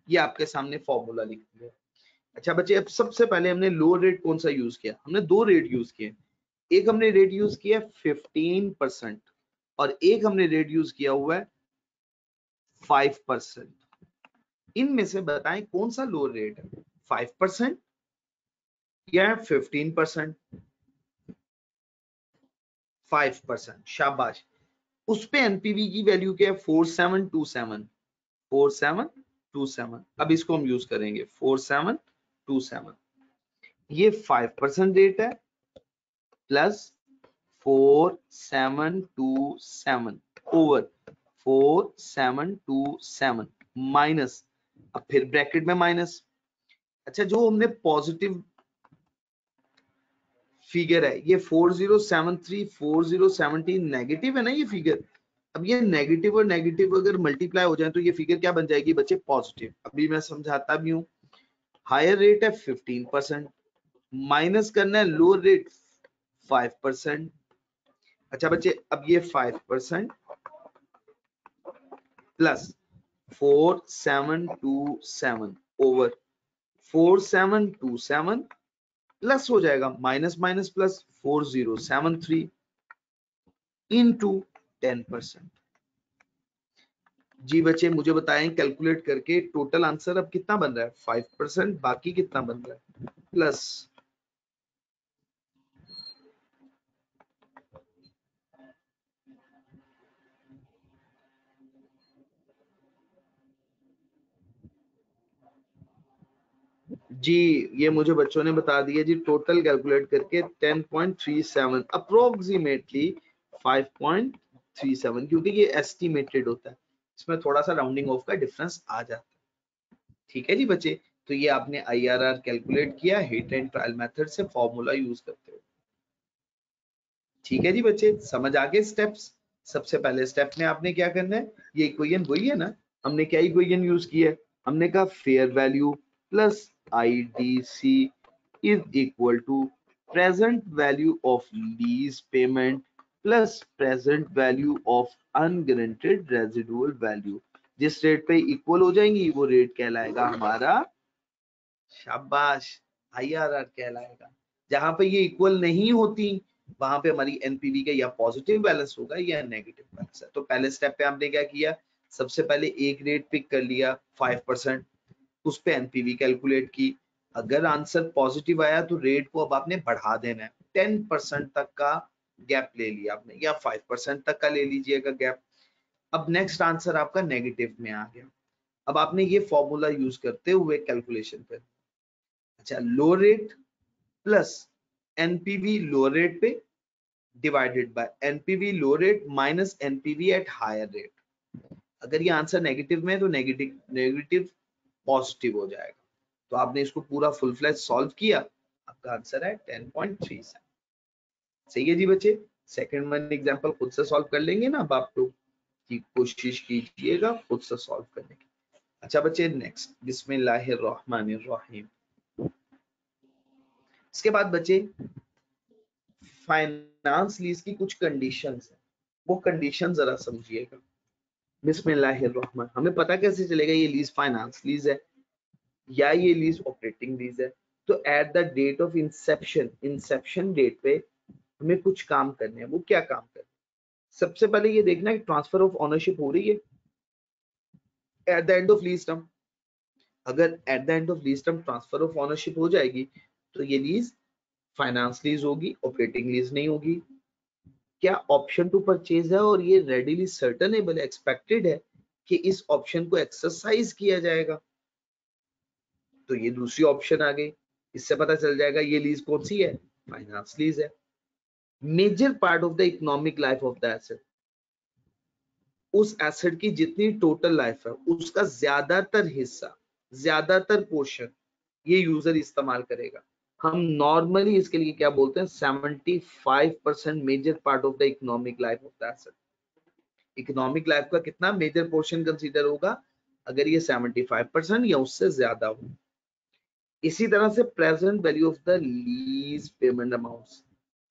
ये आपके सामने फॉर्मूला लिख दिया। अच्छा बच्चे, अब सबसे पहले हमने लो रेट कौन सा यूज किया, हमने दो रेट यूज किए। एक हमने रेट यूज किया 15% और एक हमने रेट यूज किया हुआ है 5%। इनमें से बताएं कौन सा लो रेट है, 5% या 15%? 5%, शाबाश। उस पे एनपीवी की वैल्यू क्या है, 4727। 4727। अब इसको हम यूज करेंगे 4727। ये 5% रेट है प्लस 4727 ओवर 4727 माइनस, अब फिर ब्रैकेट में माइनस। अच्छा, जो हमने पॉजिटिव फिगर है ये 4073 4017 नेगेटिव है ना ये फिगर। अब ये नेगेटिव और नेगेटिव अगर मल्टीप्लाई हो जाए तो ये फिगर क्या बन जाएगी बच्चे, पॉजिटिव। अभी मैं समझाता भी हूं। हायर रेट है 15%, माइनस करना है लो रेट 5%। अच्छा बच्चे, अब ये 5% प्लस 4727 ओवर 4727 प्लस हो जाएगा माइनस माइनस प्लस 4073 इंटू 10%। जी बच्चे, मुझे बताएं कैलकुलेट करके टोटल आंसर अब कितना बन रहा है, 5%, बाकी कितना बन रहा है प्लस। जी, ये मुझे बच्चों ने बता दिया जी, टोटल कैलकुलेट करके 10.37 अप्रोक्सीमेटली 5.37, क्योंकि ये एस्टिमेटेड होता है, इसमें थोड़ा सा राउंडिंग ऑफ का डिफरेंस आ जाता है। ठीक है जी बच्चे, तो ये आपने IRR कैलकुलेट किया हिट एंड ट्रायल मेथड से फॉर्मूला यूज करते हुए। ठीक है जी बच्चे, समझ आ गए स्टेप्स। सबसे पहले स्टेप में आपने क्या करना है, ये इक्वेशन वही है ना, हमने क्या इक्वेशन यूज की है, हमने कहा fair value plus IDC is equal to present value of lease payment plus present value of unguaranteed residual value. जिस रेट पे इक्वल हो जाएंगी वो रेट कहलाएगा हमारा, शाबाश, IRR कहलाएगा। जहां पे ये इक्वल नहीं होती वहां पे हमारी एनपीवी का या पॉजिटिव बैलेंस होगा या नेगेटिव बैलेंस है। तो पहले स्टेप पे आपने क्या किया, सबसे पहले एक रेट पिक कर लिया 5%, उस पे एनपीवी कैलकुलेट की। अगर आंसर पॉजिटिव आया तो रेट को अब आपने बढ़ा देना है, 10% तक का गैप ले लिया आपने या 5% तक का ले लीजिएगा गैप। अब नेक्स्ट आंसर आपका नेगेटिव में आ गया। अब आपने ये फॉर्मूला यूज करते हुए कैलकुलेशन कर, अच्छा low rate plus NPV low rate पे divided by NPV low rate minus NPV at higher rate. अगर ये आंसर नेगेटिव में है तो नेगेटिव नेगेटिव पॉजिटिव हो जाएगा। तो आपने इसको पूरा फुल फ्लैश सॉल्व किया, आपका आंसर है 10.37। सही है जी बच्चे। सेकंड वन एग्जांपल खुद से सॉल्व कर लेंगे ना, अब आप लोग की कोशिश कीजिएगा खुद से सॉल्व करने की। अच्छा बच्चे नेक्स्ट, बिस्मिल्लाहिर्रहमानिर्रहीम। इसके बाद बच्चे फाइनेंस लीज की कुछ कंडीशंस है, वो कंडीशन जरा समझिएगा। बिस्मिल्लाहिर्रहमान, हमें पता कैसे चलेगा ये लीज फाइनेंस लीज है या ये लीज ऑपरेटिंग लीज है? तो at the date of inception, inception date पे हमें कुछ काम करने हैं। वो क्या काम करने हैं? सबसे पहले ये देखना है ट्रांसफर ऑफ ओनरशिप हो रही है at the end of lease term. अगर at the end of lease term transfer of ownership हो जाएगी तो ये लीज फाइनेंस लीज होगी, ऑपरेटिंग लीज नहीं होगी। क्या ऑप्शन टू परचेज है और ये रेडीली सर्टेनेबल एक्सपेक्टेड है कि इस ऑप्शन को एक्सरसाइज किया जाएगा, तो ये दूसरी ऑप्शन आ गई। इससे पता चल जाएगा ये लीज कौन सी है, फाइनेंस लीज है। Major part of the economic life of the asset, उस एसेट की जितनी टोटल लाइफ है उसका ज्यादातर हिस्सा, ज्यादातर पोर्शन ये यूजर इस्तेमाल करेगा। हम नॉर्मली इसके लिए क्या बोलते हैं, 75% major part of the economic life of the asset. Economic life का कितना मेजर पोर्शन कंसीडर होगा, अगर ये 75% या उससे ज्यादा हो। इसी तरह से present value of the lease payment amounts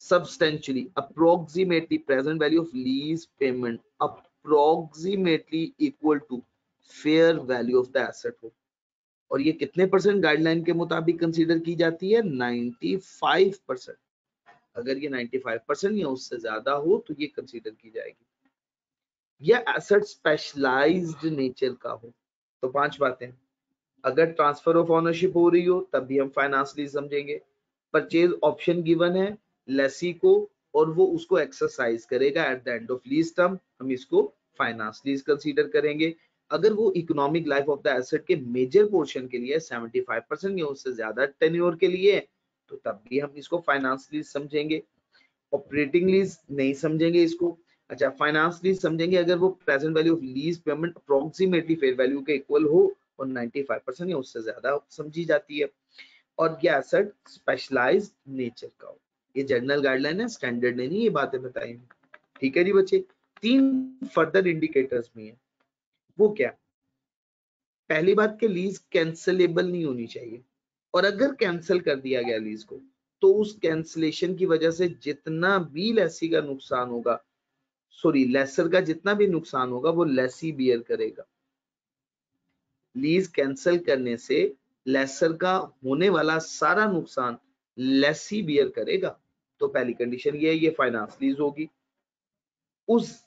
substantially approximately present value of lease payment approximately equal to fair value of the asset हो। और ये कितने परसेंट गाइडलाइन के मुताबिक कंसीडर की जाती है, 95%। अगर ये 95% या उससे ज्यादा हो तो ये कंसीडर की जाएगी। या एसेट स्पेशलाइज्ड नेचर का हो। तो 5 बातें, अगर ट्रांसफर ऑफ ओनरशिप हो रही हो तब भी हम फाइनेंस लीज समझेंगे। परचेज ऑप्शन गिवन है लेसी को और वो उसको एक्सरसाइज करेगा eight the end of lease term, हम इसको फाइनेंस लीज कंसीडर करेंगे। अगर वो economic life of the asset के मेजर पोर्शन के लिए 75% या उससे ज्यादा टेन्योर के लिए तो तब भी हम इसको फाइनेंस लीज समझेंगे। ऑपरेटिंग लीज नहीं समझेंगे इसको। अच्छा, फाइनेंस लीज समझेंगे अगर वो present value of lease payment approximately fair value के इक्वल हो और 95% या उससे ज्यादा समझी जाती है। और ये एसेट स्पेशलाइज्ड नेचर का हो। ये जनरल गाइडलाइन है, स्टैंडर्ड नहीं, ये बातें बताई। ठीक है जी बच्चे। 3 फर्दर इंडिकेटर्स भी हैं। वो क्या, पहली बात के लीज कैंसिलेबल नहीं होनी चाहिए, और अगर कैंसिल कर दिया गया लीज को तो उस कैंसिलेशन की वजह से जितना भी लेसी का नुकसान होगा, सॉरी लेसर का जितना भी नुकसान होगा वो लेसी बियर करेगा। लीज कैंसिल करने से लेसर का होने वाला सारा नुकसान लेसी बियर करेगा। तो पहली कंडीशन ये है, ये फाइनेंस लीज होगी। उस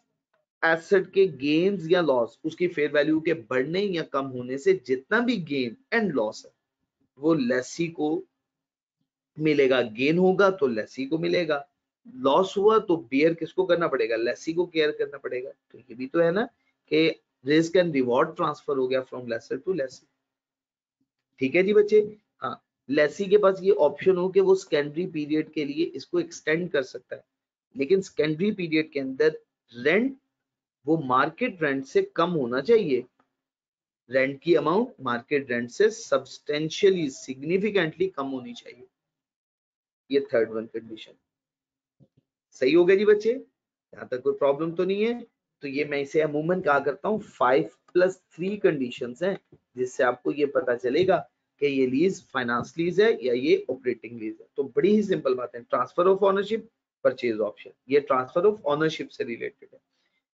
एसेट के गेन्स या लॉस, उसकी फेयर वैल्यू के बढ़ने या कम होने से जितना भी गेन एंड लॉस है वो लेसी को मिलेगा। गेन होगा तो लेसी को मिलेगा, लॉस हुआ तो बियर किसको करना पड़ेगा, लेसी को केयर करना पड़ेगा। तो ये भी तो है ना कि रिस्क एंड रिवॉर्ड ट्रांसफर हो गया फ्रॉम लेसर टू लेसी। ठीक है जी बच्चे। हाँ, लेसी के पास ये ऑप्शन हो कि वो सेकेंडरी पीरियड के लिए इसको एक्सटेंड कर सकता है, लेकिन सेकेंडरी पीरियड के अंदर रेंट वो मार्केट रेंट से कम होना चाहिए। रेंट की अमाउंट मार्केट रेंट से सब्सटेंशियली सिग्निफिकेंटली कम होनी चाहिए। ये थर्ड वन कंडीशन। सही हो गया जी बच्चे, यहाँ तक कोई प्रॉब्लम तो नहीं है? तो ये मैं इसे अमूमन कहा करता हूँ 5+3 कंडीशंस हैं, जिससे आपको ये पता चलेगा कि ये लीज फाइनेंस लीज है या ये ऑपरेटिंग लीज है। तो बड़ी ही सिंपल बात है, transfer of ownership, purchase option, ये ट्रांसफर ऑफ ओनरशिप से रिलेटेड है।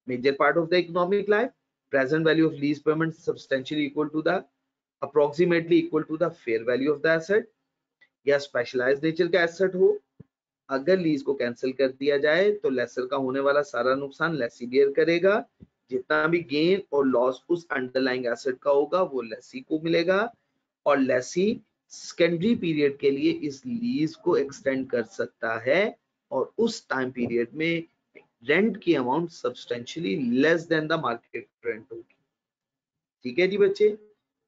Major part of the economic life, present value of lease payment substantially equal to the approximately equal to the fair value of the asset, या specialised nature का asset हो। अगर lease को cancel कर दिया जाए तो लेसर का होने वाला सारा नुकसान लेसी बेयर करेगा। जितना भी गेन और लॉस उस अंडरलाइंग एसेट का होगा वो लेसी को मिलेगा, और लेसी सेकेंडरी पीरियड के लिए इस लीज को एक्सटेंड कर सकता है और उस टाइम पीरियड में रेंट की amount substantially less than the market rent होगी। ठीक है जी बच्चे,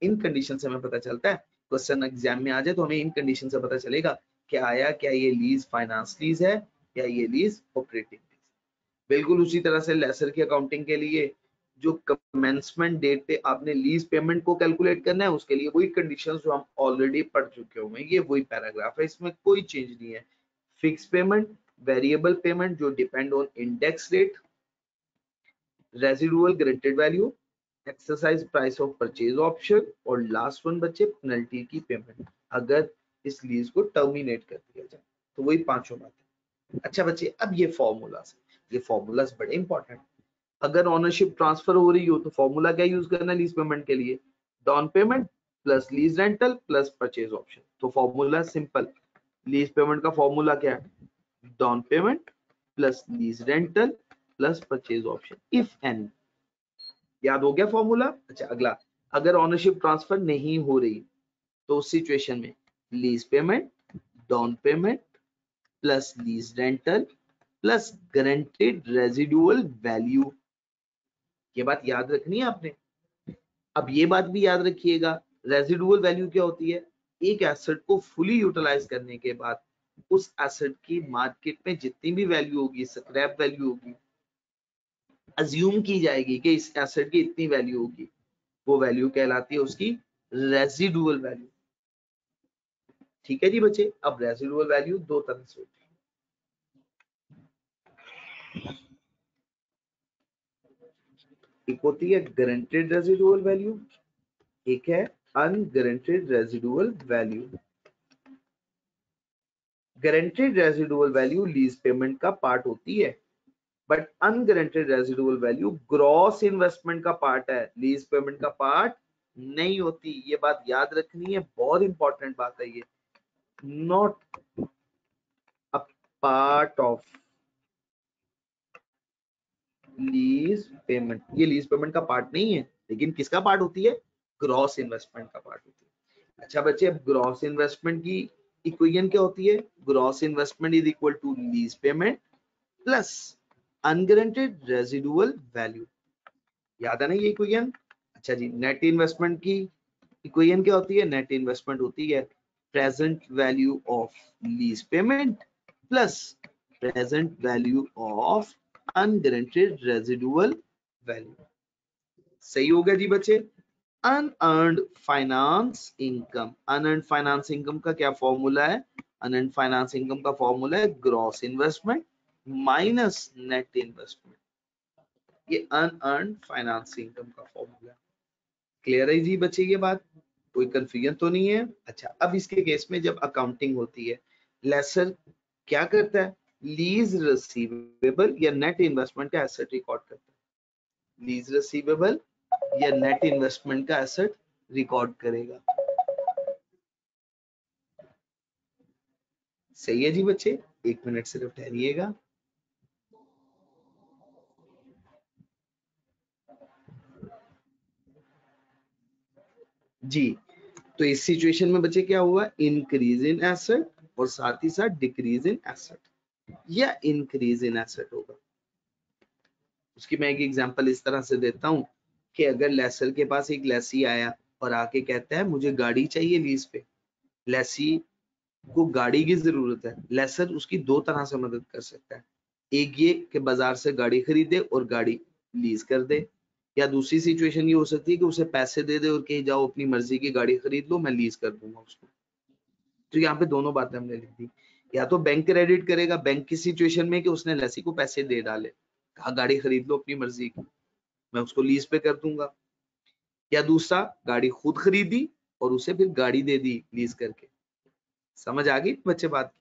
इन कंडीशन से हमें पता चलता है, क्वेश्चन एग्जाम में आ जाए तो हमें इन कंडीशन से पता चलेगा कि आया क्या ये लीज फाइनेंस लीज है या ये लीज ऑपरेटिंग लीज। बिल्कुल उसी तरह से लेसर की अकाउंटिंग के लिए जो कमेंसमेंट डेट पे आपने लीज पेमेंट को कैलकुलेट करना है, उसके लिए वही कंडीशंस जो हम ऑलरेडी पढ़ चुके हुए हैं, ये वही पैराग्राफ है, इसमें कोई चेंज नहीं है। फिक्स पेमेंट, वेरिएबल पेमेंट जो depend on index rate, residual guaranteed value, exercise price of purchase option, और लास्ट वन बच्चे पेनल्टी की पेमेंट अगर इस लीज को टर्मिनेट कर दिया जाए। तो वही पांचों बातें। अच्छा बच्चे, अब ये फॉर्मूलाज, ये फॉर्मूलाज बड़े इंपॉर्टेंट। अगर ओनरशिप ट्रांसफर हो रही हो तो फॉर्मूला क्या यूज करना है लीज पेमेंट के लिए? Down payment plus lease rental plus purchase option. तो फॉर्मूला सिंपल, लीज पेमेंट का फॉर्मूला क्या है? Down payment plus lease rental plus purchase option if any. याद हो गया फॉर्मूला? अच्छा अगला, अगर ओनरशिप ट्रांसफर नहीं हो रही तो उस सिचुएशन में lease payment, down payment plus lease rental plus guaranteed residual value. ये बात याद रखनी है आपने। अब ये बात भी याद रखिएगा, रेजिडुअल वैल्यू क्या होती है? एक एसेट को फुली यूटिलाइज करने के बाद उस एसेट की मार्केट में जितनी भी वैल्यू होगी, स्क्रैप वैल्यू होगी, अज्यूम की जाएगी कि इस एसेट की इतनी वैल्यू होगी, वो वैल्यू कहलाती है उसकी रेजिडुअल वैल्यू। ठीक है जी बच्चे। अब रेजिडुअल वैल्यू दो तरह से होती है, एक होती है गारंटेड रेजिडुअल वैल्यू, एक है unguaranteed residual value. Guaranteed residual value lease payment का पार्ट होती है, but unguaranteed residual value gross investment का पार्ट है, लीज पेमेंट का पार्ट नहीं होती। ये बात याद रखनी है, बहुत इंपॉर्टेंट बात है ये। Not a part of lease payment, ये लीज पेमेंट का पार्ट नहीं है, लेकिन किसका पार्ट होती है? ग्रॉस इन्वेस्टमेंट का पार्ट होती है। अच्छा बच्चे, अब ग्रॉस इन्वेस्टमेंट की इक्वेशन क्या होती है? Gross investment is equal to lease payment plus unguaranteed residual value. याद है ना ये इक्वेशन? अच्छा जी, नेट इन्वेस्टमेंट की इक्वेशन क्या होती है? नेट इन्वेस्टमेंट होती है present value of lease payment plus present value of unguaranteed residual value. सही हो गया जी बच्चे। Unearned finance income, unearned finance income का क्या फॉर्मूला है? अनअर्न्ड फाइनेंस इनकम का फॉर्मूला है gross investment minus net investment. ये अनअर्न्ड फाइनेंस इनकम का फॉर्मूला। क्लियर है जी बच्चे ये बात? कोई कंफ्यूजन तो नहीं है? अच्छा, अब इसके केस में जब अकाउंटिंग होती है, लेसर क्या करता है? लीज रिसीवेबल या नेट इन्वेस्टमेंट का एसेट रिकॉर्ड करता है। लीज रिसीवेबल या नेट इन्वेस्टमेंट का एसेट रिकॉर्ड करेगा। सही है जी बच्चे, एक मिनट सिर्फ ठहरिएगा। जी, तो इस सिचुएशन में बच्चे क्या हुआ? इंक्रीज इन एसेट और साथ ही साथ डिक्रीज इन एसेट या इंक्रीज इन एसेट होगा। उसकी मैं एक एग्जांपल इस तरह से देता हूं कि अगर लेसर के पास एक लेसी आया और आके कहता है मुझे गाड़ी चाहिए लीज पे, लेसी को गाड़ी की जरूरत है, लेसर उसकी दो तरह से मदद कर सकता है। एक ये कि बाजार से गाड़ी खरीदे और गाड़ी लीज कर दे, या दूसरी सिचुएशन ये हो सकती है कि उसे पैसे दे दे और कहीं जाओ अपनी मर्जी की गाड़ी खरीद लो, मैं लीज कर दूंगा उसको। तो यहाँ पे दोनों बातें हमने लिख दी। या तो बैंक क्रेडिट करेगा, बैंक की सिचुएशन में कि उसने लेसी को पैसे दे डाले, कहा गाड़ी खरीद लो अपनी मर्जी की, मैं उसको लीज पे कर दूंगा। या दूसरा, गाड़ी खुद खरीदी और उसे फिर गाड़ी दे दी लीज करके। समझ आ गई बच्चे बात?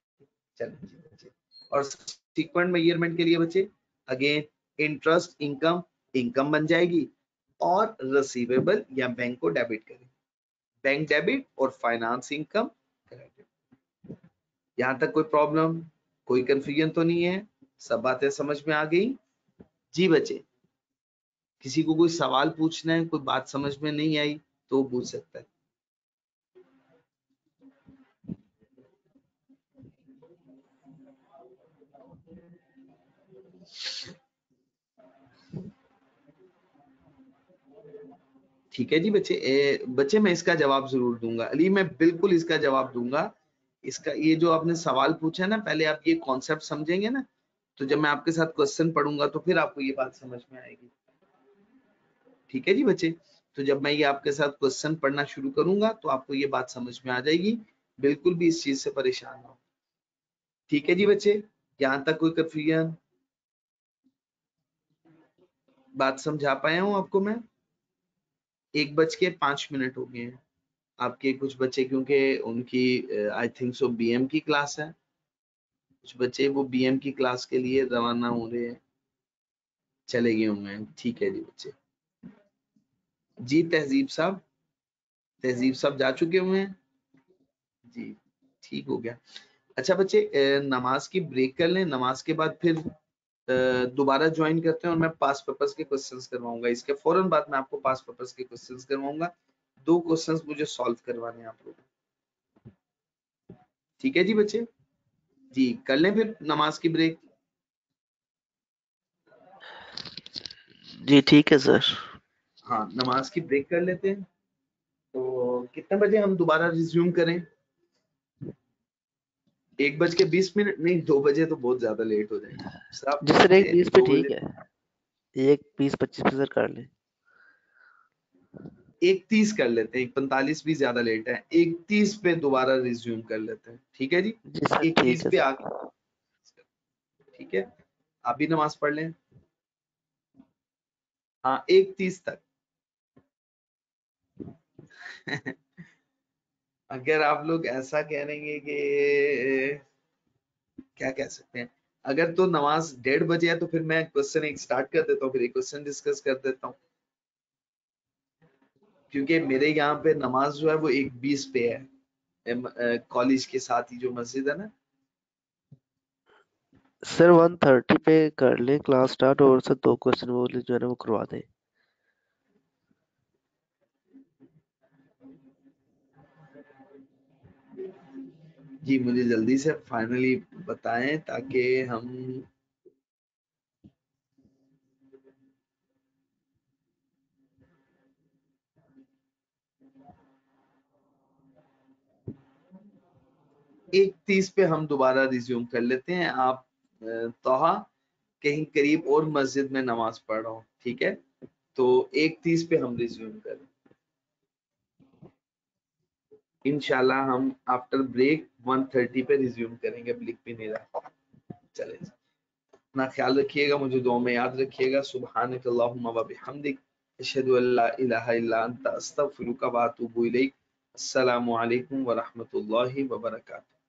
चलिए बच्चे, और सीक्वेंट मेजरमेंट के लिए बच्चे अगेन इंटरेस्ट इनकम, इनकम बन जाएगी, और रिसीवेबल या बैंक को डेबिट करें, बैंक डेबिट और फाइनेंस इनकम क्रेडिट। यहां तक कोई प्रॉब्लम, कोई कंफ्यूजन तो नहीं है? सब बातें समझ में आ गई जी बच्चे? किसी को कोई सवाल पूछना है, कोई बात समझ में नहीं आई तो पूछ सकता है। ठीक है जी बच्चे। बच्चे मैं इसका जवाब जरूर दूंगा, अली मैं बिल्कुल इसका जवाब दूंगा इसका ये जो आपने सवाल पूछा है ना, पहले आप ये कॉन्सेप्ट समझेंगे ना, तो जब मैं आपके साथ क्वेश्चन पढ़ूंगा तो फिर आपको ये बात समझ में आएगी। ठीक है जी बच्चे, तो जब मैं ये आपके साथ क्वेश्चन पढ़ना शुरू करूंगा तो आपको ये बात समझ में आ जाएगी, बिल्कुल भी इस चीज से परेशान ना हो। ठीक है जी बच्चे, यहाँ तक कोई कंफ्यूजन? बात समझा पाया हूँ आपको मैं? 1:05 हो गए हैं। आपके कुछ बच्चे क्योंकि उनकी आई थिंक सो बीएम की क्लास है, कुछ बच्चे वो बीएम की क्लास के लिए रवाना हो रहे हैं, चले गए होंगे। ठीक है जी बच्चे। जी तहजीब साहब जा चुके हुए हैं जी, ठीक हो गया। अच्छा बच्चे, नमाज की ब्रेक कर लें, नमाज के बाद फिर दोबारा ज्वाइन करते हैं और मैं पास पेपर्स के क्वेश्चंस करवाऊंगा। इसके फौरन बाद मैं आपको पास पेपर्स के क्वेश्चंस करवाऊंगा। 2 क्वेश्चंस मुझे सॉल्व करवाने हैं आप लोग। ठीक है जी बच्चे, जी कर लें फिर नमाज की ब्रेक। जी ठीक है सर। हाँ, नमाज की ब्रेक कर लेते हैं। तो कितने बजे हम दोबारा रिज्यूम करें? 1:20 नहीं, 2 बजे तो बहुत ज्यादा लेट हो जाएगा साहब। जी सर 1:20 पे 2 ठीक बजे, है, 1:20-25 पे सर कर लें। 1:30 कर लेते हैं, 1:45 भी ज्यादा लेट है, 1:30 पे दोबारा रिज्यूम कर लेते हैं। ठीक है जी, जी सर 1:30 ठीक है पे सर। आके, ठीक है, आप भी नमाज पढ़ लें। हाँ 1:30 तक। अगर आप लोग ऐसा कह रहे कि क्या कह सकते हैं, अगर तो नमाज 1:30 है तो फिर मैं क्वेश्चन एक स्टार्ट कर देता हूँ, फिर एक क्वेश्चन डिस्कस कर देता हूँ, क्योंकि मेरे यहाँ पे नमाज जो है वो 1:20 पे है, कॉलेज के साथ ही जो मस्जिद है ना। सर 1:30 पे कर लें क्लास स्टार्ट, और सर 2 क्वेश्चन वो जो है ना वो करवा दें। जी मुझे जल्दी से फाइनली बताएं ताकि हम, एक 30 पे हम दोबारा रिज्यूम कर लेते हैं। आप तोहा कहीं करीब और मस्जिद में नमाज पढ़ रहा हूँ, ठीक है, तो 1:30 पे हम रिज्यूम करें इंशाल्लाह। हम आफ्टर ब्रेक 1:30 पे रिज्यूम करेंगे। अब लिख भी नहीं रहा, चले, अपना ख्याल रखिएगा, मुझे दुआ में याद रखिएगा। सुब्हानक अल्लाहुम्मा व बिहम्दिक, अशहदु अल्ला इलाहा इल्ला अंता अस्तगफिरुका व अतूबु इलैक। अस्सलामु अलैकुम व रहमतुल्लाहि व बरकातुहू।